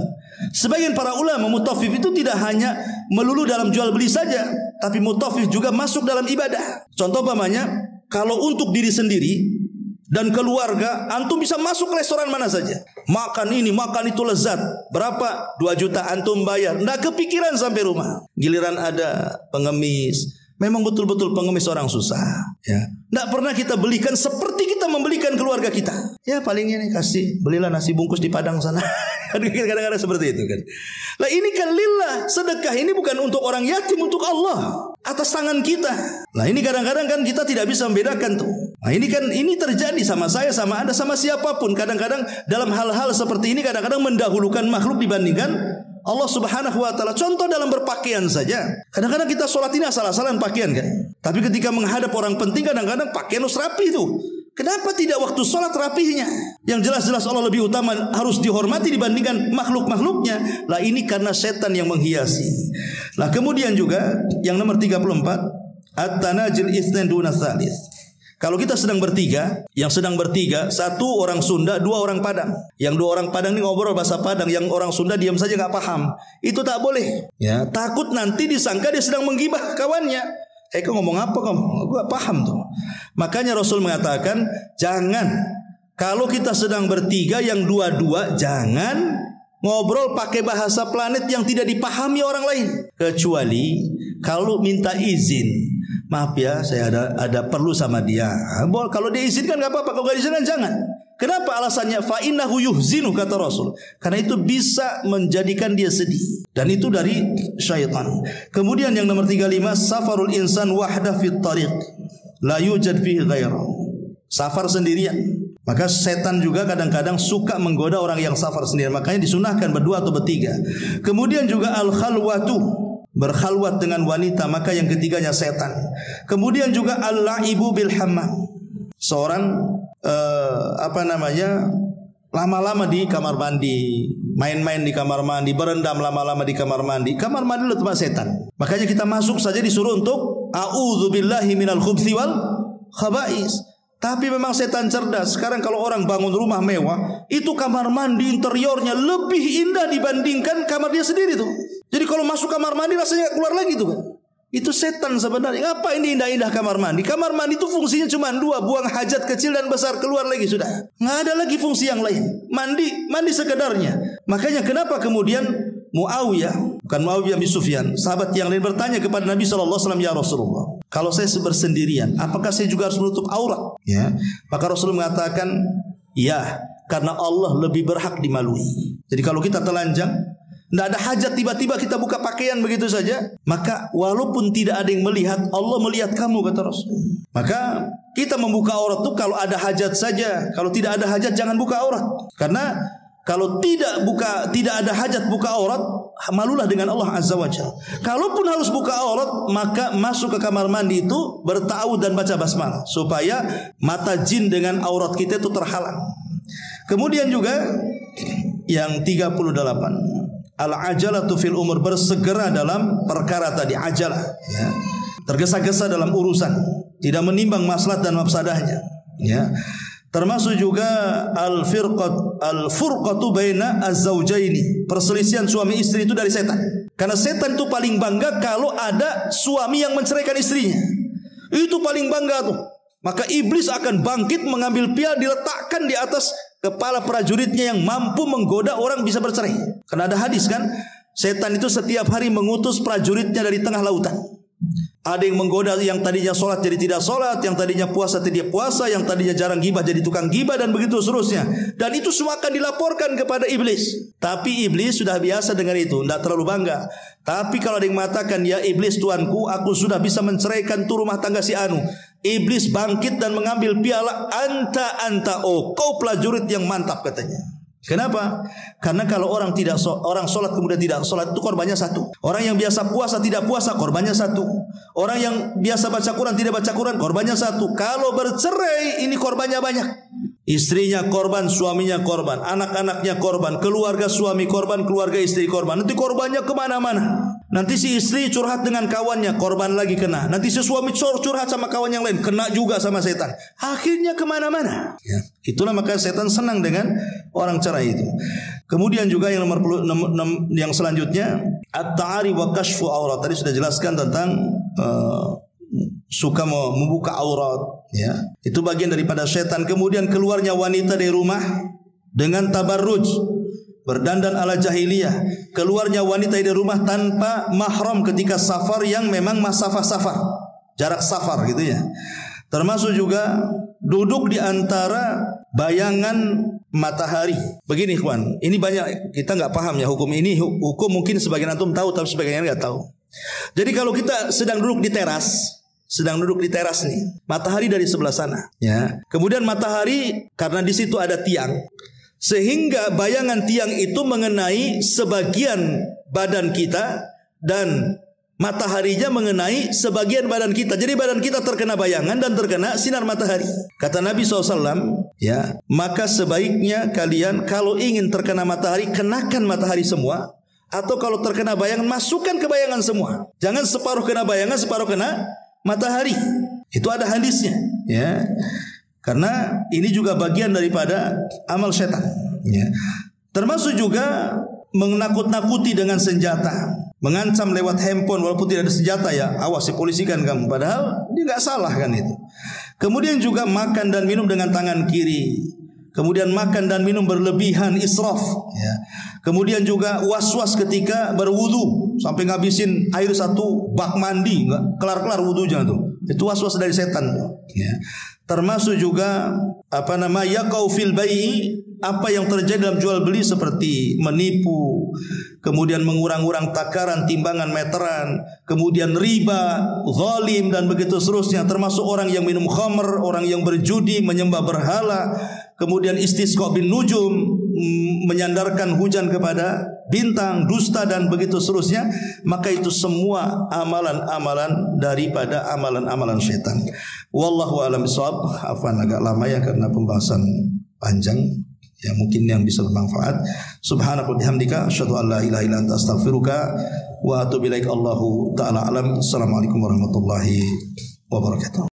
Sebagian para ulama mutaffif itu tidak hanya melulu dalam jual beli saja, tapi mutaffif juga masuk dalam ibadah. Contoh umpamanya, kalau untuk diri sendiri dan keluarga, antum bisa masuk restoran mana saja. Makan ini, makan itu lezat. Berapa? 2 juta antum bayar. Nggak kepikiran sampai rumah. Giliran ada pengemis, memang betul-betul pengemis orang susah. Ya, nggak pernah kita belikan seperti kita membelikan keluarga kita. Ya palingnya nih kasih, belilah nasi bungkus di Padang sana. Kadang-kadang seperti itu kan. Lah ini kan lillah, sedekah ini bukan untuk orang yatim, untuk Allah atas tangan kita. Nah ini kadang-kadang kan kita tidak bisa membedakan tuh. Nah ini terjadi sama saya, sama Anda, sama siapapun. Kadang-kadang dalam hal-hal seperti ini kadang-kadang mendahulukan makhluk dibandingkan Allah Subhanahu wa taala. Contoh dalam berpakaian saja. Kadang-kadang kita sholat ini asal-asalan pakaian kan. Tapi ketika menghadap orang penting kadang-kadang pakaian harus rapi itu. Kenapa tidak waktu sholat rapihnya? Yang jelas-jelas Allah lebih utama, harus dihormati dibandingkan makhluk-makhluknya. Lah ini karena setan yang menghiasi. Lah kemudian juga yang nomor 34, at-tanajil itsnain duna tsalits. Kalau kita sedang bertiga, yang sedang bertiga, 1 orang Sunda, 2 orang Padang. Yang 2 orang Padang ini ngobrol bahasa Padang, yang orang Sunda diam saja nggak paham. Itu tak boleh. Ya, takut nanti disangka dia sedang menggibah kawannya. Kau ngomong apa kamu? Aku gak paham tuh. Makanya Rasul mengatakan, jangan, kalau kita sedang bertiga, yang 2-2, jangan ngobrol pakai bahasa planet yang tidak dipahami orang lain. Kecuali kalau minta izin. Maaf ya, saya ada perlu sama dia. Kalau dia izinkan gak apa-apa, kalau gak diizinkan jangan. Kenapa alasannya? Fa innahu yuhzinu, kata Rasul. Karena itu bisa menjadikan dia sedih. Dan itu dari syaitan. Kemudian yang nomor 35, safarul insan wahda fit tariq la yujad fihi ghairahu. Safar sendirian. Maka setan juga kadang-kadang suka menggoda orang yang safar sendirian. Makanya disunahkan berdua atau bertiga. Kemudian juga al-khalwatu, berkhalwat dengan wanita, maka yang ketiganya setan. Kemudian juga al-la'ibu bil hammam. Seorang lama-lama di kamar mandi, main-main di kamar mandi, berendam lama-lama di kamar mandi. Kamar mandi itu tempat setan. Makanya kita masuk saja disuruh untuk a'udzubillahi minal khubthi wal khaba'is. Tapi memang setan cerdas. Sekarang kalau orang bangun rumah mewah, itu kamar mandi interiornya lebih indah dibandingkan kamar dia sendiri tuh. Jadi kalau masuk kamar mandi rasanya gak keluar lagi tuh kan. Itu setan sebenarnya. Apa ini indah-indah kamar mandi? Kamar mandi itu fungsinya cuma 2, buang hajat kecil dan besar, keluar lagi sudah. Nggak ada lagi fungsi yang lain. Mandi sekedarnya. Makanya kenapa kemudian Muawiyah, bukan Muawiyah bin Sufyan, sahabat yang lain bertanya kepada Nabi SAW, ya Rasulullah, kalau saya bersendirian, apakah saya juga harus menutup aurat? Ya. Maka Rasul mengatakan, ya, karena Allah lebih berhak dimalui. Jadi kalau kita telanjang, tidak ada hajat tiba-tiba kita buka pakaian begitu saja, maka walaupun tidak ada yang melihat, Allah melihat kamu, kata Rasul. Maka kita membuka aurat itu kalau ada hajat saja. Kalau tidak ada hajat jangan buka aurat. Karena kalau tidak ada hajat buka aurat, malulah dengan Allah Azza wa Jalla. Kalaupun harus buka aurat, maka masuk ke kamar mandi itu berta'awudz dan baca basmalah supaya mata jin dengan aurat kita itu terhalang. Kemudian juga yang 38, al-ajalatu fil umur, bersegera dalam perkara tadi, ajalah, ya. Tergesa-gesa dalam urusan, tidak menimbang maslahat dan mafsadahnya, ya. Termasuk juga al-firqat al-furqatu baina az-zawjaini. Perselisihan suami istri itu dari setan. Karena setan itu paling bangga kalau ada suami yang menceraikan istrinya. Itu paling bangga tuh. Maka iblis akan bangkit mengambil piala diletakkan di atas kepala prajuritnya yang mampu menggoda orang bisa bercerai. Karena ada hadis kan, setan itu setiap hari mengutus prajuritnya dari tengah lautan. Ada yang menggoda yang tadinya sholat jadi tidak sholat, yang tadinya puasa tidak puasa, yang tadinya jarang gibah jadi tukang gibah, dan begitu seterusnya. Dan itu semua akan dilaporkan kepada iblis. Tapi iblis sudah biasa dengan itu, tidak terlalu bangga. Tapi kalau ada yang mengatakan, ya iblis tuanku, aku sudah bisa menceraikan tu rumah tangga si Anu, iblis bangkit dan mengambil piala. Anta, oh kau prajurit yang mantap, katanya. Kenapa? Karena kalau orang sholat kemudian tidak sholat, itu korbannya satu. Orang yang biasa puasa tidak puasa, korbannya satu. Orang yang biasa baca Quran tidak baca Quran, korbannya satu. Kalau bercerai, ini korbannya banyak. Istrinya korban, suaminya korban, anak-anaknya korban, keluarga suami korban, keluarga istri korban. Nanti korbannya kemana-mana. Nanti si istri curhat dengan kawannya, korban lagi kena. Nanti si suami curhat sama kawan yang lain, kena juga sama setan. Akhirnya kemana-mana. Ya. Itulah maka setan senang dengan orang cerai itu. Kemudian juga yang yang selanjutnya, at-ta'ari wa kashfu aurat. Tadi sudah jelaskan tentang suka membuka aurat, ya. Itu bagian daripada setan. Kemudian keluarnya wanita dari rumah dengan tabarruj, berdandan ala jahiliyah. Keluarnya wanita dari rumah tanpa mahram ketika safar yang memang masafah safar, jarak safar gitu ya. Termasuk juga duduk di antara bayangan matahari. Begini ikhwan, ini banyak kita nggak paham ya hukum ini. Hukum mungkin sebagian antum tahu, tapi sebagian nggak tahu. Jadi kalau kita sedang duduk di teras nih, matahari dari sebelah sana, ya. Kemudian matahari karena di situ ada tiang, sehingga bayangan tiang itu mengenai sebagian badan kita dan mataharinya mengenai sebagian badan kita. Jadi badan kita terkena bayangan dan terkena sinar matahari. Kata Nabi SAW, ya, maka sebaiknya kalian kalau ingin terkena matahari, kenakan matahari semua. Atau kalau terkena bayangan, masukkan ke bayangan semua. Jangan separuh kena bayangan, separuh kena matahari. Itu ada hadisnya, ya. Karena ini juga bagian daripada amal setan, ya. Termasuk juga menakut-nakuti dengan senjata, mengancam lewat handphone walaupun tidak ada senjata, ya. Awas dipolisikan kamu, padahal dia nggak salah kan itu. Kemudian juga makan dan minum dengan tangan kiri. Kemudian makan dan minum berlebihan, israf, ya. Kemudian juga was-was ketika berwudu sampai ngabisin air satu bak mandi, nggak kelar-kelar wudunya tuh. Itu was-was dari setan, ya. Termasuk juga yaqau fil bai'i, apa yang terjadi dalam jual beli seperti menipu, kemudian mengurang-urang takaran, timbangan meteran, kemudian riba, zalim dan begitu seterusnya. Termasuk orang yang minum khamr, orang yang berjudi, menyembah berhala, kemudian istisqa bin nujum, menyandarkan hujan kepada bintang, dusta dan begitu seterusnya. Maka itu semua amalan-amalan daripada amalan-amalan syaitan. Wallahu a'lam bishawab. Afwan agak lama ya karena pembahasan panjang. Ya mungkin yang bisa bermanfaat. Subhanaka bihamdika asyhadu an la ilaha illa anta astaghfiruka wa atubu ilaik. Allahu ta'ala alam. Assalamualaikum warahmatullahi wabarakatuh.